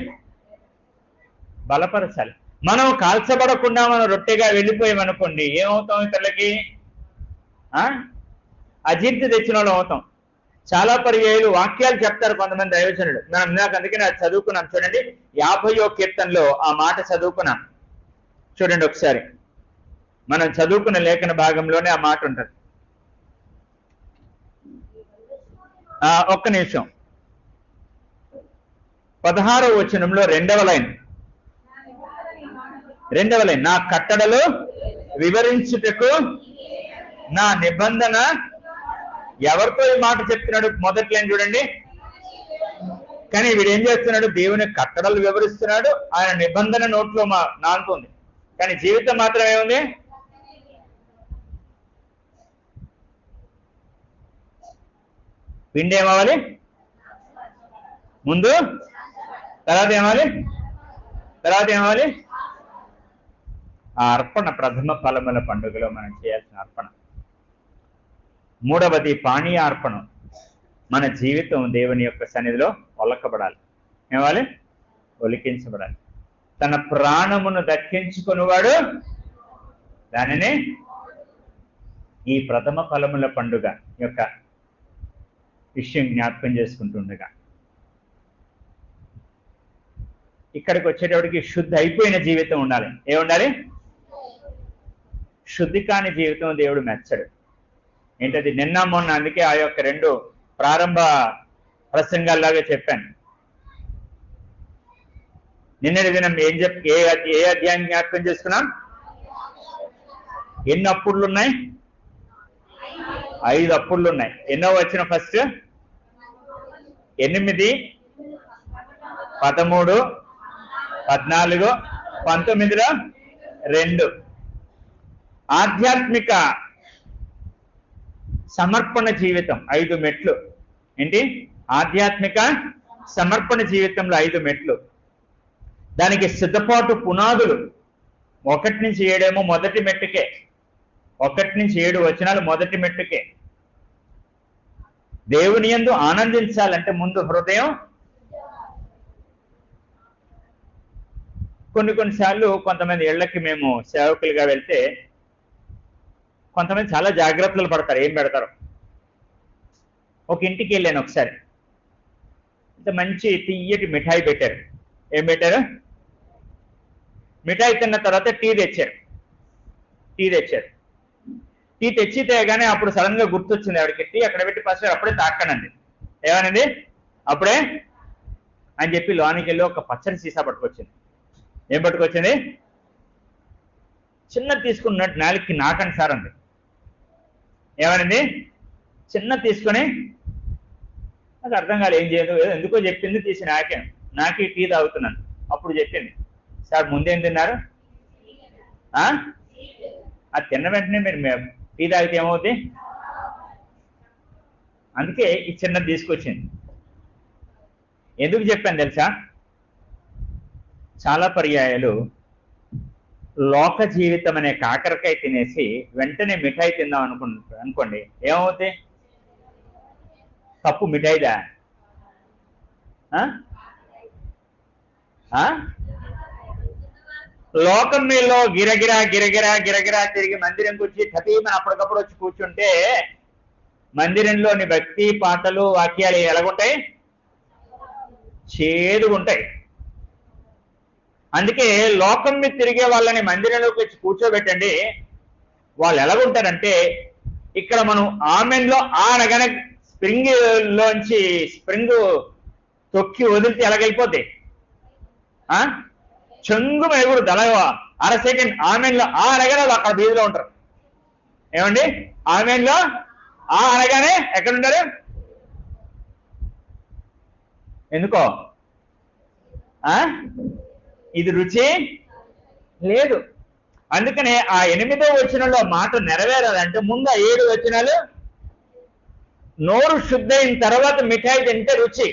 బలపరచాలి. మనం కాల్చబడకుండా మనం రొట్టెగా వెళ్ళిపోయామనుకోండి, ఏమవుతాం? ఇతరులకి అజీర్తి తెచ్చిన వాళ్ళు అవుతాం. చాలా పర్యాయాలు వాక్యాలు చెప్తారు కొంతమంది దైవజనులు. మనం నాకు అందుకే నాకు చదువుకున్నాం. చూడండి, 50వ కీర్తనలో ఆ మాట చదువుకున్నాం. చూడండి ఒకసారి, మనం చదువుకున్న లేఖన భాగంలోనే ఆ మాట ఉంటుంది. ఒక్క నిమిషం. 16వ వచనంలో రెండవ లైన్. నా కట్టడలు వివరించుటకు నా నిబంధన. ఎవరితో ఈ మాట చెప్తున్నాడు? మొదటి లైన్ చూడండి. కానీ వీడు ఏం చేస్తున్నాడు? దేవుని కట్టడలు వివరిస్తున్నాడు, ఆయన నిబంధన నోట్లో నానుతుంది. కానీ జీవితం మాత్రం ఏముంది? పిండి ఏమవ్వాలి? ముందు తర్వాత ఏమవ్వాలి? ఆ అర్పణ, ప్రథమ ఫలముల పండుగలో మనం చేయాల్సిన అర్పణ. మూడవది పానీయార్పణం. మన జీవితం దేవుని యొక్క సన్నిధిలో ఒలకబడాలి. ఏమవ్వాలి? ఒలికించబడాలి. తన ప్రాణమును దక్కించుకునేవాడు దానిని ఈ ప్రథమ ఫలముల పండుగ యొక్క విషయం జ్ఞాపకం చేసుకుంటుండగా ఇక్కడికి వచ్చేటప్పటికి శుద్ధి అయిపోయిన జీవితం ఉండాలి. ఏముండాలి? శుద్ధి కాని జీవితం దేవుడు మెచ్చడు. ఏంటది? నిన్న మొన్న అందుకే ఆ యొక్క 2 ప్రారంభ ప్రసంగాల్లాగా చెప్పాను. నిన్నటి దినం ఏ అధ్యాయం జ్ఞాపకం చేసుకున్నాం? ఎన్ని అప్పుళ్ళు ఉన్నాయి? 5 అప్పుళ్ళు ఉన్నాయి. ఎన్నో వచ్చిన ఫస్ట్? 8, 13, 14, 19లో 2. ఆధ్యాత్మిక సమర్పణ జీవితం 5 మెట్లు. ఏంటి? ఆధ్యాత్మిక సమర్పణ జీవితంలో 5 మెట్లు. దానికి సిద్ధపాటు పునాదులు 1 నుంచి 7 ఏమో మొదటి మెట్టుకే. 1 నుంచి 7 వచనాలు మొదటి మెట్టుకే. దేవుని యందు ఆనందించాలంటే ముందు హృదయం. కొన్నిసార్లు కొంతమంది ఇళ్లకి మేము సేవకులుగా వెళ్తే కొంతమంది చాలా జాగ్రత్తలు పడతారు. ఏం పెడతారు? ఒక ఇంటికి వెళ్ళాను ఒకసారి, ఇంత మంచి తీయటి మిఠాయి పెట్టారు. ఏం పెట్టారు? మిఠాయి తిన్న తర్వాత టీ తెచ్చారు. టీ తెచ్చి తేగానే అప్పుడు సడన్ గా గుర్తొచ్చింది ఆవిడకి, టీ అక్కడ పెట్టి ఫస్ట్ అప్పుడే తాకనండి. ఏమనింది? అప్పుడే అని చెప్పి లోనికి వెళ్ళి ఒక పచ్చడి సీసా పట్టుకొచ్చింది. ఏం పట్టుకొచ్చింది? చిన్నది తీసుకున్నట్టు నాలుగుకి నాకండి సార్ అంది. ఏమనింది? చిన్నది తీసుకొని, నాకు అర్థం కాదు ఏం చేయదు, ఎందుకో చెప్పింది, తీసి నాకే టీ తాగుతున్నాను. అప్పుడు చెప్పింది, సార్ ముందేం తిన్నారు? అది తిన్న వెంటనే మీరు టీ తాగితే ఏమవుతుంది? అందుకే ఈ చిన్నది తీసుకొచ్చింది. ఎందుకు చెప్పాను తెలుసా? చాలా పర్యాయాలు లోక జీవితం అనే కాకరకాయ తినేసి వెంటనే మిఠాయి తిందాం అనుకోండి, ఏమవుతుంది? తప్పు మిఠాయిదా? లోకం మీలో గిరగిరా గిరగిరా గిరగిరా తిరిగి మందిరంకి వచ్చి ఖతీమని అప్పటికప్పుడు వచ్చి కూర్చుంటే మందిరంలోని భక్తి పాటలు వాక్యాలు ఎలాగుంటాయి? చేదుగుంటాయి. అందుకే లోకం మీద తిరిగే వాళ్ళని మందిరంలోకి వచ్చి కూర్చోబెట్టండి. వాళ్ళు ఎలాగుంటారంటే, ఇక్కడ మనం ఆమెన్లో అనగానే స్ప్రింగ్ తొక్కి వదిలితే ఎలాగైపోద్ది? చెంగు ఎగురు దళవ 1/2 సెకండ్ ఆమెన్లో అనగానే వాళ్ళు అక్కడ బీదిలో ఉంటారు. ఏమండి? ఆమెన్లో అనగానే ఎక్కడ ఉంటారు? ఎందుకో ఇది రుచి లేదు. అందుకనే ఆ 8వ వచనంలో మాట నెరవేరాలంటే ముందు ఆ 7 వచనాలు నోరు శుద్ధైన తర్వాత మిఠాయి తింటే రుచి.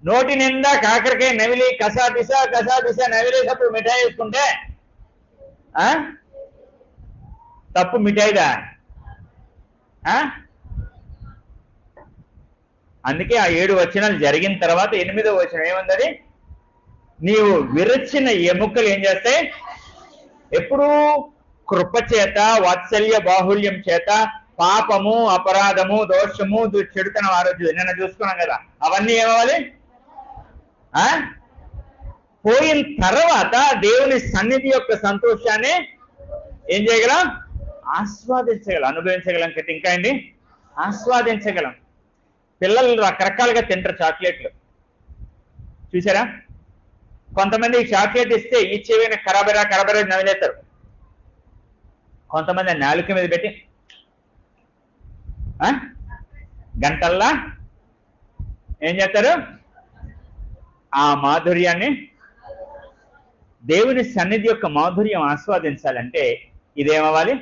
నోటి నిండా కాకరకాయ నవిలి కసాపిస నవిలేటప్పుడు మిఠాయి వేసుకుంటే తప్పు మిఠాయిదా? అందుకే ఆ 7 వచనాలు జరిగిన తర్వాత 8వ వచనం ఏముంది? నీవు విరచిన ఎముకలు ఏం చేస్తాయి? ఎప్పుడూ కృప చేత, వాత్సల్య బాహుల్యం చేత పాపము, అపరాధము, దోషము, చెడుతనం, ఆరోగ్యం నిన్న చూసుకున్నాం కదా, అవన్నీ ఏమవ్వాలి? పోయిన తర్వాత దేవుని సన్నిధి యొక్క సంతోషాన్ని ఏం చేయగలం? ఆస్వాదించగలం, అనుభవించగలం. ఇంకా అండి ఆస్వాదించగలం. పిల్లలు రకరకాలుగా తింటారు చాక్లెట్లు, చూసారా? కొంతమంది చాక్లెట్ ఇస్తే ఇచ్చేవైనా కరాబరా నవ్వులేస్తారు. కొంతమంది నాలుక మీద పెట్టి గంటల్లా ఏం చేస్తారు? ఆ మాధుర్యాన్ని, దేవుని సన్నిధి యొక్క మాధుర్యం ఆస్వాదించాలంటే ఇదేమవ్వాలి?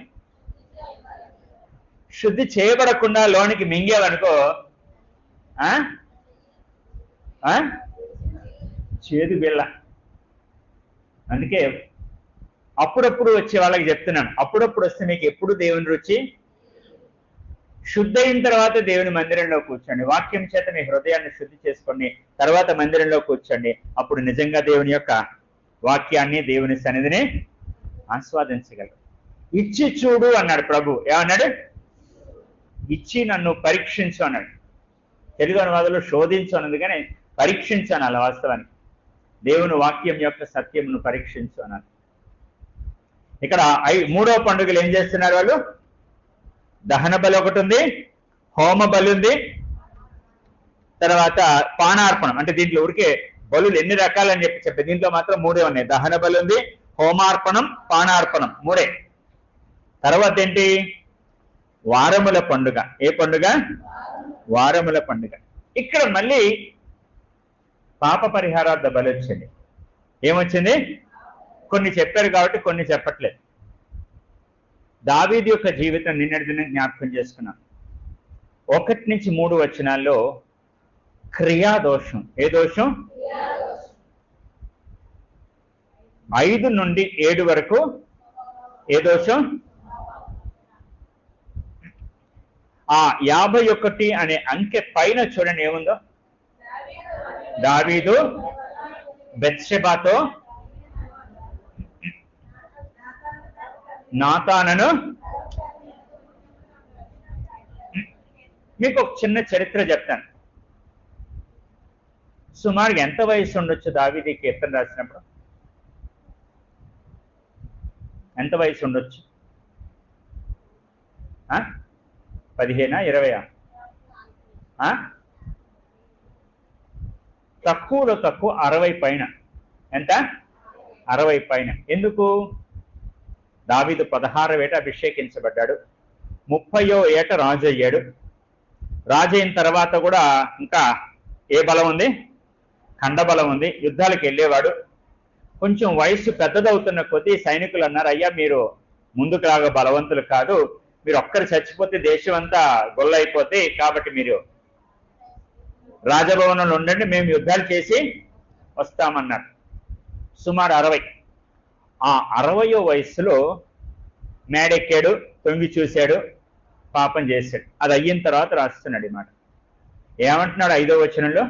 శుద్ధి చేయబడకుండా లోనికి మింగేవనుకో చేదు బిళ్ళ. అందుకే అప్పుడప్పుడు వచ్చే వాళ్ళకి చెప్తున్నాను, అప్పుడప్పుడు వస్తే మీకు ఎప్పుడు దేవుని రుచి. శుద్ధి అయిన తర్వాత దేవుని మందిరంలో కూర్చోండి, వాక్యం చేత మీ హృదయాన్ని శుద్ధి చేసుకోండి, తర్వాత మందిరంలో కూర్చోండి. అప్పుడు నిజంగా దేవుని యొక్క వాక్యాన్ని, దేవుని సన్నిధిని ఆస్వాదించగలరు. ఇచ్చి చూడు అన్నాడు ప్రభు. ఏమన్నాడు? ఇచ్చి నన్ను పరీక్షించు అన్నాడు. తెలుగు అనువాదంలో శోధించు అన్నది, కానీ పరీక్షించు అనాలి వాస్తవానికి. దేవుని వాక్యం యొక్క సత్యమును పరీక్షించు అన్నారు. ఇక్కడ 3వ పండుగలు ఏం చేస్తున్నారు వాళ్ళు? దహన బలి ఒకటి ఉంది, హోమ బలి ఉంది, తర్వాత పానార్పణం. అంటే దీంట్లో ఊరికే బలులు ఎన్ని రకాలని చెప్పి దీంట్లో మాత్రం 3 ఉన్నాయి. దహన బలి ఉంది, హోమార్పణం, పానార్పణం 3. తర్వాత ఏంటి? వారముల పండుగ. ఏ పండుగ? వారముల పండుగ. ఇక్కడ మళ్ళీ పాప పరిహారార్థ బలి వచ్చింది. ఏమొచ్చింది? కొన్ని చెప్పారు కాబట్టి కొన్ని చెప్పట్లేదు. దావీదు యొక్క జీవితం నిన్నటి దినం జ్ఞాపకం చేసుకున్నాం. 1 నుంచి 3 వచనాల్లో క్రియా దోషం. ఏ దోషం? 5 నుండి 7 వరకు ఏ దోషం? ఆ 51 అనే అంకె పైన చూడండి ఏముందో. దావీదు బెత్షెబాతో నాతానను. మీకు ఒక చిన్న చరిత్ర చెప్తాను. సుమారుగా ఎంత వయసు ఉండొచ్చు దావీదు కీర్తన రాసినప్పుడు? ఎంత వయసు ఉండొచ్చు? 15, 20? తక్కువలో తక్కువ 60 పైన. ఎంత? 60 పైన. ఎందుకు? దావీదు 16వ ఏట అభిషేకించబడ్డాడు, 30వ ఏట రాజు అయ్యాడు. రాజు అయిన తర్వాత కూడా ఇంకా ఏ బలం ఉంది? ఖండబలం ఉంది. యుద్ధాలకు వెళ్ళేవాడు. కొంచెం వయసు పెద్దదవుతున్న కొద్దీ సైనికులు అన్నారు, అయ్యా మీరు ముందుకు రాగా బలవంతులు కాదు, మీరు ఒక్కరు చచ్చిపోతే దేశం అంతా గొల్లైపోతే, కాబట్టి మీరు రాజభవనంలో ఉండండి, మేము యుద్ధాలు చేసి వస్తామన్నారు. సుమారు 60. ఆ 60వ వయసులో మేడెక్కాడు, తొంగి చూశాడు, పాపం చేశాడు. అది అయిన తర్వాత రాస్తున్నాడు ఈ మాట. ఏమంటున్నాడు 5వ వచనంలో?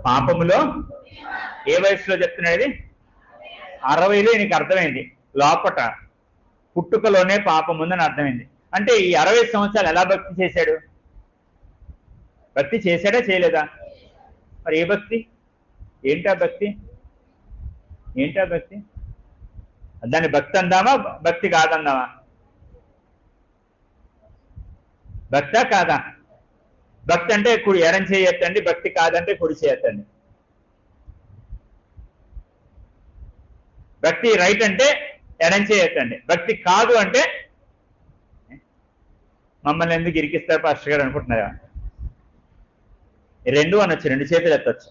పాపములో ఏ వయసులో చెప్తున్నాడు ఇది? 60లో నీకు అర్థమైంది. లోపట పుట్టుకలోనే పాపం ఉందని అర్థమైంది. అంటే ఈ 60 సంవత్సరాలు ఎలా భక్తి చేశాడు? భక్తి చేశాడా చేయలేదా? మరి ఏ భక్తి? ఏంటా భక్తి? ఏంటా భక్తి? దాన్ని భక్తి అందామా, భక్తి కాదందామా? భక్తా కాదా? భక్తి అంటే కుడి ఎడం చేయొద్దండి, భక్తి కాదంటే కుడి చేయొద్దండి. భక్తి రైట్ అంటే ఎడం చేయొద్దండి, భక్తి కాదు అంటే మమ్మల్ని ఎందుకు ఇరికిస్తారు పాస్టర్ గారు అనుకుంటున్నారా? 2 అనొచ్చు, 2 చేతులు ఎత్తొచ్చు.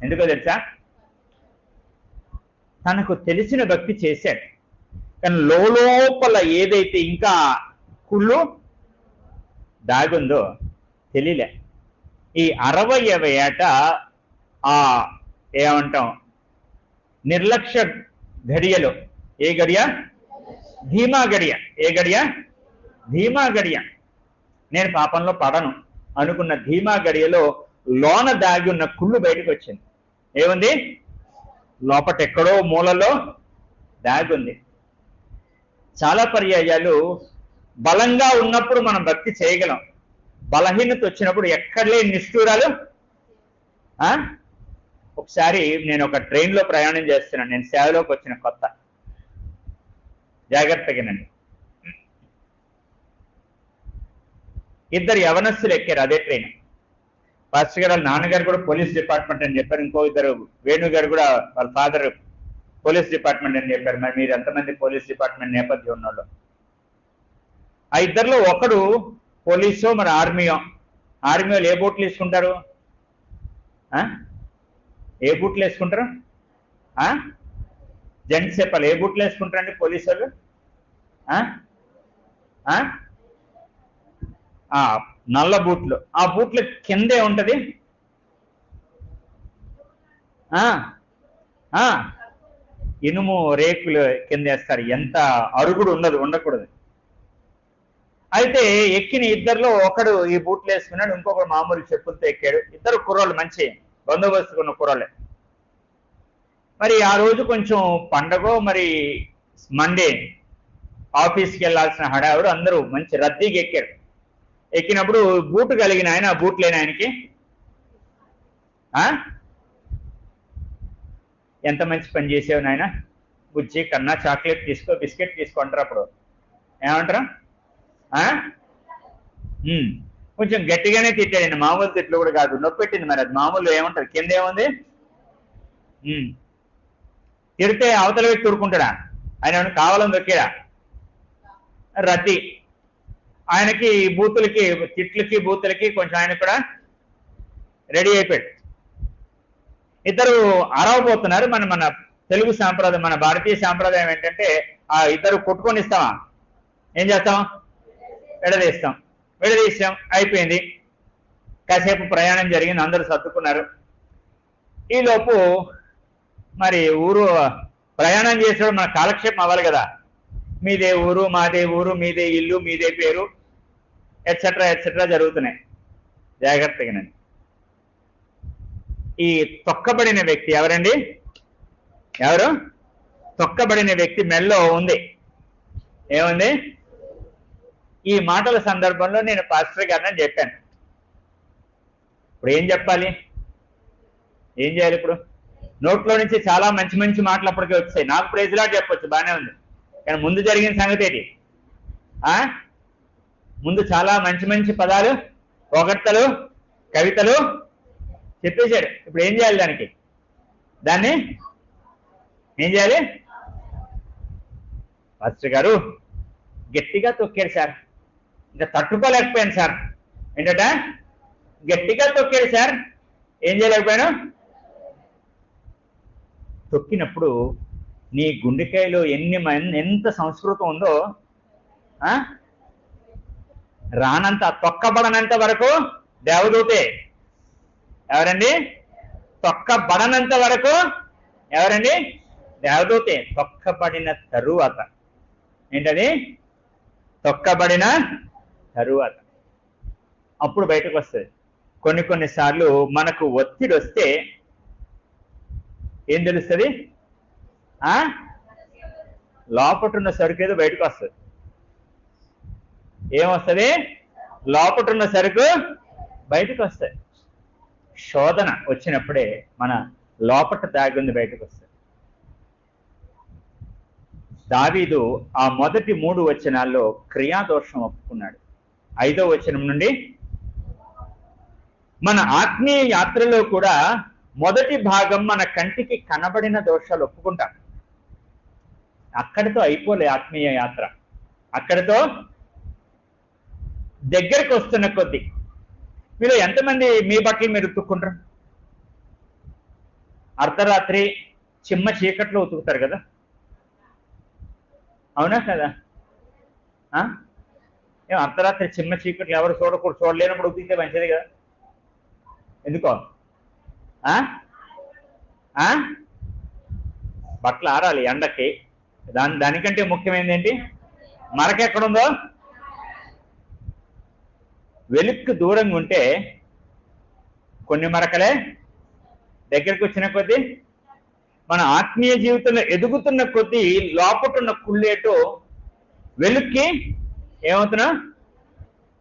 ఎందుకో తెలుసా? తనకు తెలిసిన భక్తి చేశాడు, కానీ లోపల ఏదైతే ఇంకా కుళ్ళు దాగుందో తెలియలే. ఈ 60వ ఏట ఏమంటాం, నిర్లక్ష్య గడియలో, ఏ గడియ? ధీమా గడియ. ఏ గడియ? ధీమా గడియ. నేను పాపంలో పడను అనుకున్న ధీమా గడియలో లోన దాగి ఉన్న కుళ్ళు బయటకు వచ్చింది. ఏముంది? లోపట ఎక్కడో మూలలో దాగుంది. చాలా పర్యాయాలు బలంగా ఉన్నప్పుడు మనం భక్తి చేయగలం, బలహీనత వచ్చినప్పుడు ఎక్కడలే నిష్ఠూరాలు. ఒకసారి నేను ఒక ట్రైన్లో ప్రయాణం చేస్తున్నాను, నేను సేవలోకి వచ్చిన కొత్త, జాగ్రత్తగానండి. 2 యవనస్తులు ఎక్కారు అదే ట్రైన్. పాస్టర్ గారు వాళ్ళ నాన్నగారు కూడా పోలీస్ డిపార్ట్మెంట్ అని చెప్పారు, ఇంకో 2 వేణు గారు కూడా వాళ్ళ ఫాదర్ పోలీస్ డిపార్ట్మెంట్ అని చెప్పారు. మరి మీరు ఎంతమంది పోలీస్ డిపార్ట్మెంట్ నేపథ్యం ఉన్నోళ్ళు? ఆ 2లో ఒకడు పోలీసో మరి ఆర్మీయో. ఆర్మీ వాళ్ళు ఏ బూట్లు వేసుకుంటారు? ఏ బూట్లు వేసుకుంటారు? జెంట్స్ చెప్పాలి, ఏ బూట్లు వేసుకుంటారండి పోలీసు వాళ్ళు? నల్ల బూట్లు. ఆ బూట్ల కిందే ఉంటది ఇనుము రేకులు కింద వేస్తారు, ఎంత అరుగుడు ఉండకూడదు. అయితే ఎక్కిన ఇద్దరిలో ఒకడు ఈ బూట్లు వేసుకున్నాడు, ఇంకొకడు మామూలు చెప్పులతో ఎక్కాడు. ఇద్దరు కుర్రోళ్ళు, మంచి బందోబస్తుకున్న కుర్రోళ్ళే. మరి ఆ రోజు కొంచెం పండగో మరి మండే ఆఫీస్కి వెళ్ళాల్సిన హడావుడు, అందరూ మంచి రద్దీకి ఎక్కారు. ఎక్కినప్పుడు బూటు కలిగిన ఆయన, ఆ బూట్ లేని ఆయనకి ఎంత మంచి పని చేసావు నాయన, బుజ్జి కన్నా చాక్లెట్ తీసుకో, బిస్కెట్ తీసుకుంటారు. అప్పుడు ఏమంటారు? కొంచెం గట్టిగానే తిట్టాడండి, మామూలు తిట్లు కూడా కాదు, నొప్పి పెట్టింది. మరి అది మామూలు ఏమంటారు, కింద ఏముంది? తిడితే అవతల వ్యక్తి ఊరుకుంటాడా? ఆయన ఏమన్నా కావాలని దొక్కాడా? రద్దీ. ఆయనకి బూతులకి, తిట్లకి బూతులకి కొంచెం ఆయన కూడా రెడీ అయిపోయాడు. ఇద్దరు అరవబోతున్నారు. మన తెలుగు సాంప్రదాయం, మన భారతీయ సాంప్రదాయం ఏంటంటే ఆ ఇద్దరు కొట్టుకొని ఇస్తామా, ఏం చేస్తాం? విడదీస్తాం. అయిపోయింది. కాసేపు ప్రయాణం జరిగింది, అందరూ సర్దుకున్నారు. ఈలోపు మరి ఊరు ప్రయాణం చేసేవాడు మన కాలక్షేపం అవ్వాలి కదా. మీదే ఊరు, మాదే ఊరు, మీదే ఇల్లు, మీదే పేరు, ఎట్సెట్రా జరుగుతున్నాయి. జాగ్రత్తగానండి. ఈ తొక్కబడిన వ్యక్తి ఎవరండి? ఎవరు? తొక్కబడిన వ్యక్తి మెల్లో ఉంది. ఏముంది? ఈ మాటల సందర్భంలో నేను పాస్టర్ గారిని చెప్పాను. ఇప్పుడు ఏం చెప్పాలి, ఏం చేయాలి? ఇప్పుడు నోట్లో నుంచి చాలా మంచి మంచి మాటలు అప్పటికే వచ్చాయి. నాకు ప్రైజ్ లాట్ చెప్పొచ్చు, బాగానే ఉంది. కానీ ముందు జరిగిన సంగతి ఏంటి? ముందు చాలా మంచి మంచి పదాలు, పొగడ్తలు, కవితలు చెప్పేశాడు. ఇప్పుడు ఏం చేయాలి? దాన్ని ఏం చేయాలి? పాస్టర్ గారు గట్టిగా తొక్కాడు సార్, ఇంకా తట్టుకోలేకపోయాను సార్. ఏంటట? గట్టిగా తొక్కాడు సార్, ఏం చేయలేకపోయాను? తొక్కినప్పుడు నీ గుండెకాయలో ఎంత సంస్కృతం ఉందో, రానంత, తొక్కబడనంత వరకు దేవదూతే. ఎవరండి? తొక్కబడనంత వరకు ఎవరండి? దేవదూతే. తొక్కబడిన తరువాత ఏంటది? తొక్కబడిన తరువాత అప్పుడు బయటకు వస్తుంది. కొన్నిసార్లు మనకు ఒత్తిడి వస్తే ఏం తెలుస్తుంది? లోపటున్న సరుకు ఏదో బయటకు వస్తుంది. ఏమొస్తుంది? లోపటున్న సరుకు బయటకు వస్తుంది. శోధన వచ్చినప్పుడే మన లోపట దాగింది బయటకు వస్తుంది. దావీదు ఆ మొదటి 3 వచనాల్లో క్రియాదోషం ఒప్పుకున్నాడు. 5వ వచనం నుండి మన ఆత్మీయ యాత్రలో కూడా మొదటి భాగం మన కంటికి కనబడిన దోషాలు ఒప్పుకుంటాం. అక్కడితో అయిపోలే ఆత్మీయ యాత్ర. అక్కడితో దగ్గరికి వస్తున్న కొద్దీ మీరు ఎంతమంది మీ బట్టలు మీరు ఉతుక్కుంటారు? అర్ధరాత్రి చిమ్మ చీకట్లో ఉతుకుతారు కదా, అవునా కదా? ఏం అర్ధరాత్రి చిమ్మ చీకట్లు ఎవరు చూడలేనప్పుడు ఉతికితే మంచిది కదా. ఎందుకో? బట్టలు ఆరాలి ఎండకి. దానికంటే ముఖ్యమైనది ఏంటి? మరక ఎక్కడుందో, వెలుక్కు దూరంగా ఉంటే కొన్ని మరకలే, దగ్గరికి వచ్చిన కొద్దీ మన ఆత్మీయ జీవితంలో ఎదుగుతున్న కొద్దీ లోపటున్న కుళ్ళేటో వెలుక్కి ఏమవుతున్నా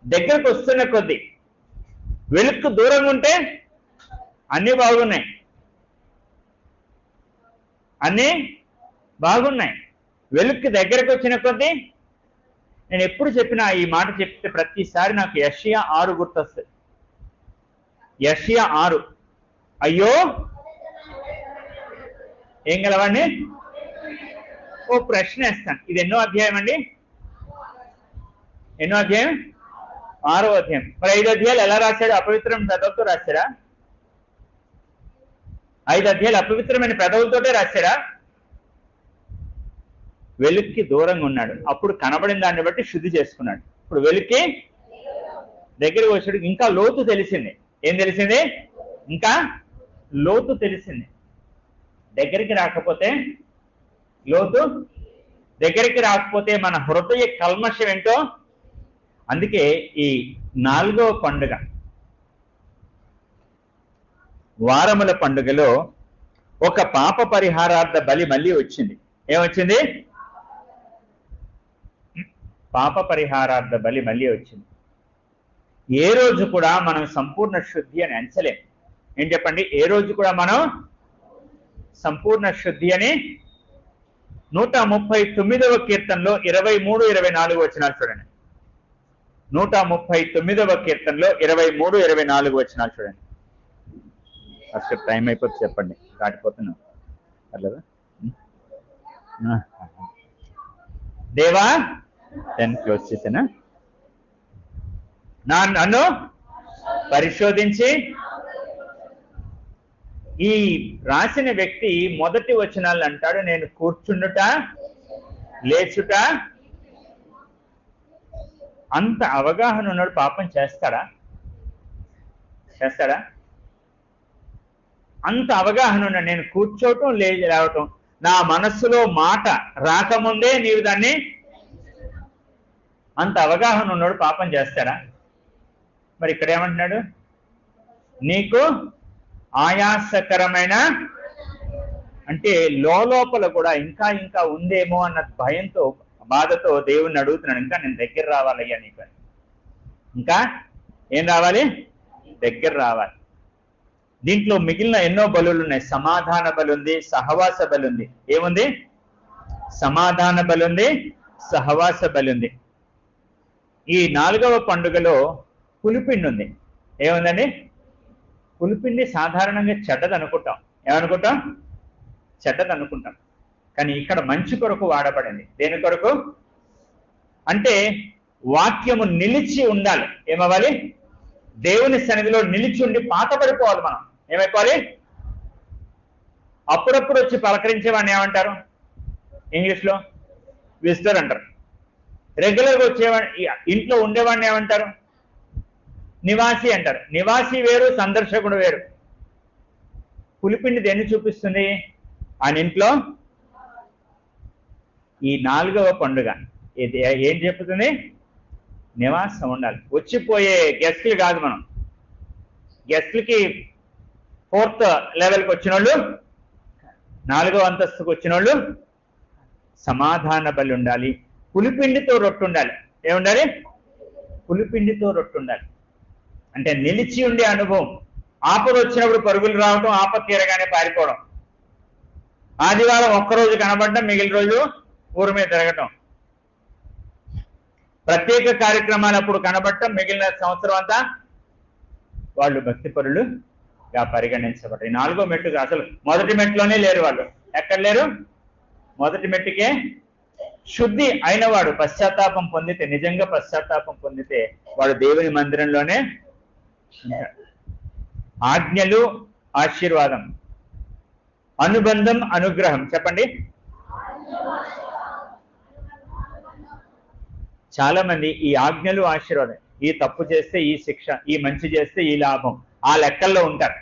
దగ్గరకు వస్తున్న కొద్దీ, వెలుక్కు దూరంగా ఉంటే అన్నీ బాగున్నాయి, అన్నీ బాగున్నాయి. వెలుక్కి దగ్గరకు వచ్చిన కొద్దీ, నేను ఎప్పుడు చెప్పినా ఈ మాట చెప్తే ప్రతిసారి నాకు యెషయా 6 గుర్తొస్తుంది. యెషయా 6. అయ్యో ఏం గలవాడిని? ఓ ప్రశ్న వేస్తాను. ఇది ఎన్నో అధ్యాయం అండి? ఎన్నో అధ్యాయం? 6వ అధ్యాయం. మరి 5 అధ్యాయాలు ఎలా రాశాడు? అపవిత్రమైన పెదవులతో రాశాడా? 5 అధ్యాయాలు అపవిత్రమైన పెదవులతోటే రాశాడా? వెలుక్కి దూరంగా ఉన్నాడు. అప్పుడు కనబడిన దాన్ని బట్టి శుద్ధి చేసుకున్నాడు. ఇప్పుడు వెలుక్కి దగ్గరికి వచ్చాడు. ఇంకా లోతు తెలిసింది. ఏం తెలిసింది? ఇంకా లోతు తెలిసింది. దగ్గరికి రాకపోతే లోతు, దగ్గరికి రాకపోతే మన హృదయ కల్మషం ఏంటో. అందుకే ఈ 4వ పండుగ, వారముల పండుగలో ఒక పాప పరిహారార్థ బలి మళ్ళీ వచ్చింది. ఏమొచ్చింది? పాప పరిహారార్థ బలి మళ్ళీ వచ్చింది. ఏ రోజు కూడా మనం సంపూర్ణ శుద్ధి అని ఎంచలేం. ఏం చెప్పండి? ఏ రోజు కూడా మనం సంపూర్ణ శుద్ధి అని 139వ కీర్తనలో 23, 24 వచనాలు చూడండి. 139వ కీర్తనలో 23, 24 వచనాలు చూడండి. ఫస్ట్ టైం అయిపోతే చెప్పండి, దాటిపోతున్నాం అట్లేదా? దేవా 10 క్లోజ్ చేసానా? నన్ను పరిశోధించి, ఈ రాసిన వ్యక్తి మొదటి వచనాలు అంటాడు, నేను కూర్చుండుట లేచుట. అంత అవగాహన ఉన్నాడు, పాపం చేస్తాడా? చేస్తాడా? అంత అవగాహన ఉన్నాడు, నేను కూర్చోవటం లేవటం, నా మనస్సులో మాట రాకముందే నీవు దాన్ని, అంత అవగాహన ఉన్నాడు, పాపం చేస్తాడా? మరి ఇక్కడ ఏమంటున్నాడు? నీకు ఆయాసకరమైన, అంటే లోపల కూడా ఇంకా ఇంకా ఉందేమో అన్న భయంతో, బాధతో దేవుణ్ణి అడుగుతున్నాడు, ఇంకా నేను దగ్గర రావాలయ్యా నీకు. ఇంకా ఏం రావాలి? దగ్గర రావాలి. దీంట్లో మిగిలిన ఎన్నో బలులు ఉన్నాయి. సమాధాన బలి ఉంది, సహవాస బలి ఉంది. ఏముంది? సమాధాన బలి ఉంది, సహవాస బలి ఉంది. ఈ 4వ పండుగలో పులిపిండి ఉంది. ఏముందండి? పులిపిండి సాధారణంగా చెడ్డది అనుకుంటాం. ఏమనుకుంటాం? చెడ్డది అనుకుంటాం. కానీ ఇక్కడ మంచి కొరకు వాడబడింది. దేని కొరకు అంటే వాక్యము నిలిచి ఉండాలి. ఏమవ్వాలి? దేవుని సన్నిధిలో నిలిచి ఉండి పాతపడిపోవాలి. మనం ఏమైపోవాలి? అప్పుడప్పుడు వచ్చి పలకరించేవాడిని ఏమంటారు? ఇంగ్లీష్లో విజిటర్ అంటారు. రెగ్యులర్గా వచ్చేవాడిని, ఇంట్లో ఉండేవాడిని ఏమంటారు? నివాసి అంటారు. నివాసి వేరు, సందర్శకుడు వేరు. పులిపిండి దేన్ని చూపిస్తుంది? ఆయన ఇంట్లో ఈ 4వ పండుగ ఇది ఏం చెప్తుంది? నివాసం ఉండాలి. వచ్చిపోయే గెస్ట్లు కాదు. మనం గెస్ట్లకి 4th లెవెల్కి వచ్చిన వాళ్ళు, 4వ అంతస్తుకు వచ్చిన వాళ్ళు. సమాధాన బలి ఉండాలి, పులిపిండితో రొట్టె ఉండాలి. ఏముండాలి? పులిపిండితో రొట్టె ఉండాలి. అంటే నిలిచి ఉండే అనుభవం. ఆపద వచ్చినప్పుడు పరుగులు రావడం, ఆపద తీరగానే పారిపోవడం. ఆదివారం ఒక్కరోజు కనబడడం, మిగిలిన రోజు ఊరి మీద తిరగటం. ప్రత్యేక కార్యక్రమాలు అప్పుడు కనబడటం, మిగిలిన సంవత్సరం అంతా వాళ్ళు భక్తి పరులుగా పరిగణించబడ్డారు. 4వ మెట్టుగా అసలు మొదటి మెట్టులోనే లేరు వాళ్ళు. ఎక్కడ లేరు? మొదటి మెట్టుకే. శుద్ధి అయినవాడు పశ్చాత్తాపం పొందితే, నిజంగా పశ్చాత్తాపం పొందితే వాడు దేవుని మందిరంలోనే ఉంటాడు. ఆజ్ఞలు ఆశీర్వాదం, అనుబంధం అనుగ్రహం. చెప్పండి. చాలా మంది ఈ ఆజ్ఞలు ఆశీర్వాదం, ఈ తప్పు చేస్తే ఈ శిక్ష, ఈ మంచి చేస్తే ఈ లాభం, ఆ లెక్కల్లో ఉంటారు.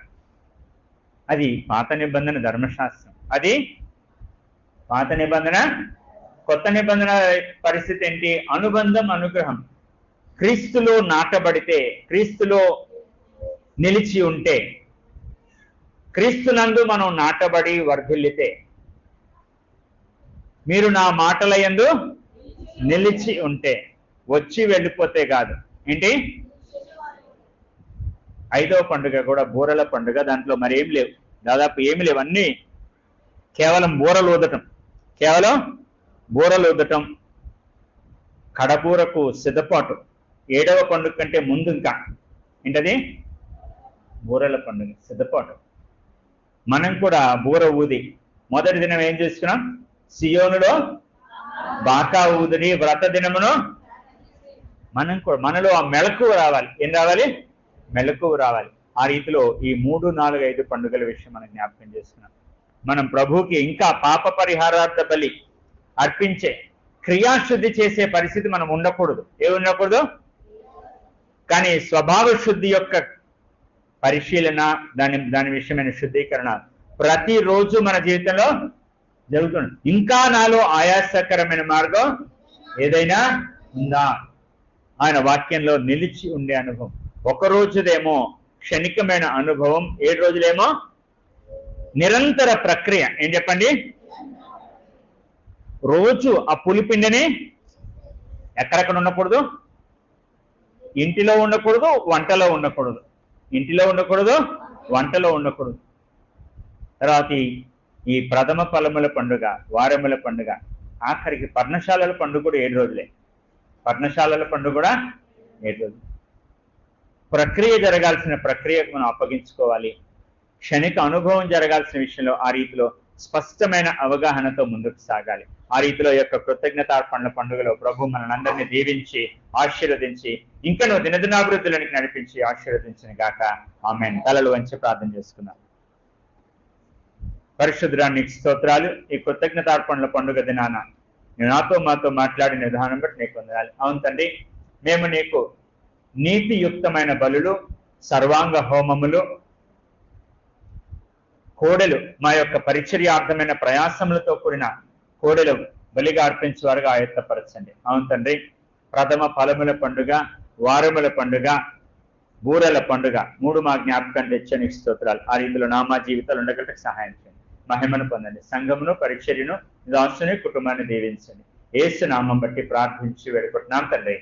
అది పాత నిబంధన ధర్మశాస్త్రం. అది పాత నిబంధన. కొత్త నిబంధన పరిస్థితి ఏంటి? అనుబంధం అనుగ్రహం. క్రీస్తులో నాటబడితే, క్రీస్తులో నిలిచి ఉంటే, క్రీస్తునందు మనం నాటబడి వర్ధిల్లితే, మీరు నా మాటల యందు నిలిచి ఉంటే, వచ్చి వెళ్ళిపోతే కాదు. ఏంటి? 5వ పండుగ కూడా బూరల పండుగ. దాంట్లో మరి ఏం లేవు, దాదాపు ఏమి లేవు. అన్నీ కేవలం బూరలు ఊదటం, కేవలం బూరలు ఊదటం. కడబూరకు సిద్ధపాటు 7వ పండుగ కంటే ముందు ఇంకా ఏంటది? బూరల పండుగ సిద్ధపాటు. మనం కూడా బూర ఊది మొదటి దినం ఏం చేసుకున్నాం? సియోనులో బాకా ఊదిని వ్రత దినమును. మనం కూడా మనలో ఆ మెళకువ రావాలి. ఏం రావాలి? మెళకువ రావాలి. ఆ రీతిలో ఈ 3, 4, 5 పండుగల విషయం మనం జ్ఞాపకం చేసుకున్నాం. మనం ప్రభువుకి ఇంకా పాప పరిహారార్థ బలి అర్పించే, క్రియాశుద్ధి చేసే పరిస్థితి మనం ఉండకూడదు. ఉండకూడదు? కానీ స్వభావ శుద్ధి యొక్క పరిశీలన, దాని విషయమైన శుద్ధీకరణ ప్రతిరోజు మన జీవితంలో జరుగుతుంది. ఇంకా నాలో ఆయాసకరమైన మార్గం ఏదైనా ఉందా? ఆయన వాక్యంలో నిలిచి ఉండే అనుభవం. ఒక రోజుదేమో క్షణికమైన అనుభవం, 7 రోజులేమో నిరంతర ప్రక్రియ. ఏం చెప్పండి? రోజు ఆ పులిపిండిని ఎక్కడెక్కడ ఉండకూడదు? ఇంటిలో ఉండకూడదు, వంటలో ఉండకూడదు. ఇంటిలో ఉండకూడదు, వంటలో ఉండకూడదు. తర్వాత ఈ ప్రథమ ఫలముల పండుగ, వారముల పండుగ, ఆఖరికి పర్ణశాలల పండుగ కూడా 7 రోజులే. పర్ణశాలల పండుగ కూడా 7 రోజులు. ప్రక్రియ జరగాల్సిన ప్రక్రియకు మనం అప్పగించుకోవాలి. క్షణిక అనుభవం జరగాల్సిన విషయంలో ఆ రీతిలో స్పష్టమైన అవగాహనతో ముందుకు సాగాలి. ఆ రీతిలో యొక్క కృతజ్ఞతార్పణల పండుగలో ప్రభు మనందరినీ దీవించి ఆశీర్వదించి ఇంకనూ దినదినాభివృద్ధిలోనికి నడిపించి ఆశీర్వదించిన గాక. ఆమేన్. తలలు వంచి ప్రార్థన చేసుకుందాం. పరిశుద్ధురానికి స్తోత్రాలు. ఈ కృతజ్ఞతార్పణల పండుగ దినాన నేను నాతో మాతో మాట్లాడిన విధానం బట్టి నీకు వందనాలు. అవును తండ్రి, మేము నీకు నీతియుక్తమైన బలులు, సర్వాంగ హోమములు, కోడెలు, మా యొక్క పరిచర్యార్థమైన ప్రయాసములతో కూడిన కోడెలు బలిగా అర్పించేవారుగా ఆయత్తపరచండి. అవును తండ్రి, ప్రథమ ఫలముల పండుగ, వారముల పండుగ, బూరల పండుగ 3 మా జ్ఞాపకం తెచ్చని స్తోత్రాలు. ఆ రీతిలో మా జీవితాలు ఉండగలటకు సహాయం చేయండి. మహిమను పొందండి. సంఘమును, పరిచర్యను, దాసుని, కుటుంబాన్ని దీవించండి. యేసు నామం బట్టి ప్రార్థించి వేడుకుంటున్నాం తండ్రి.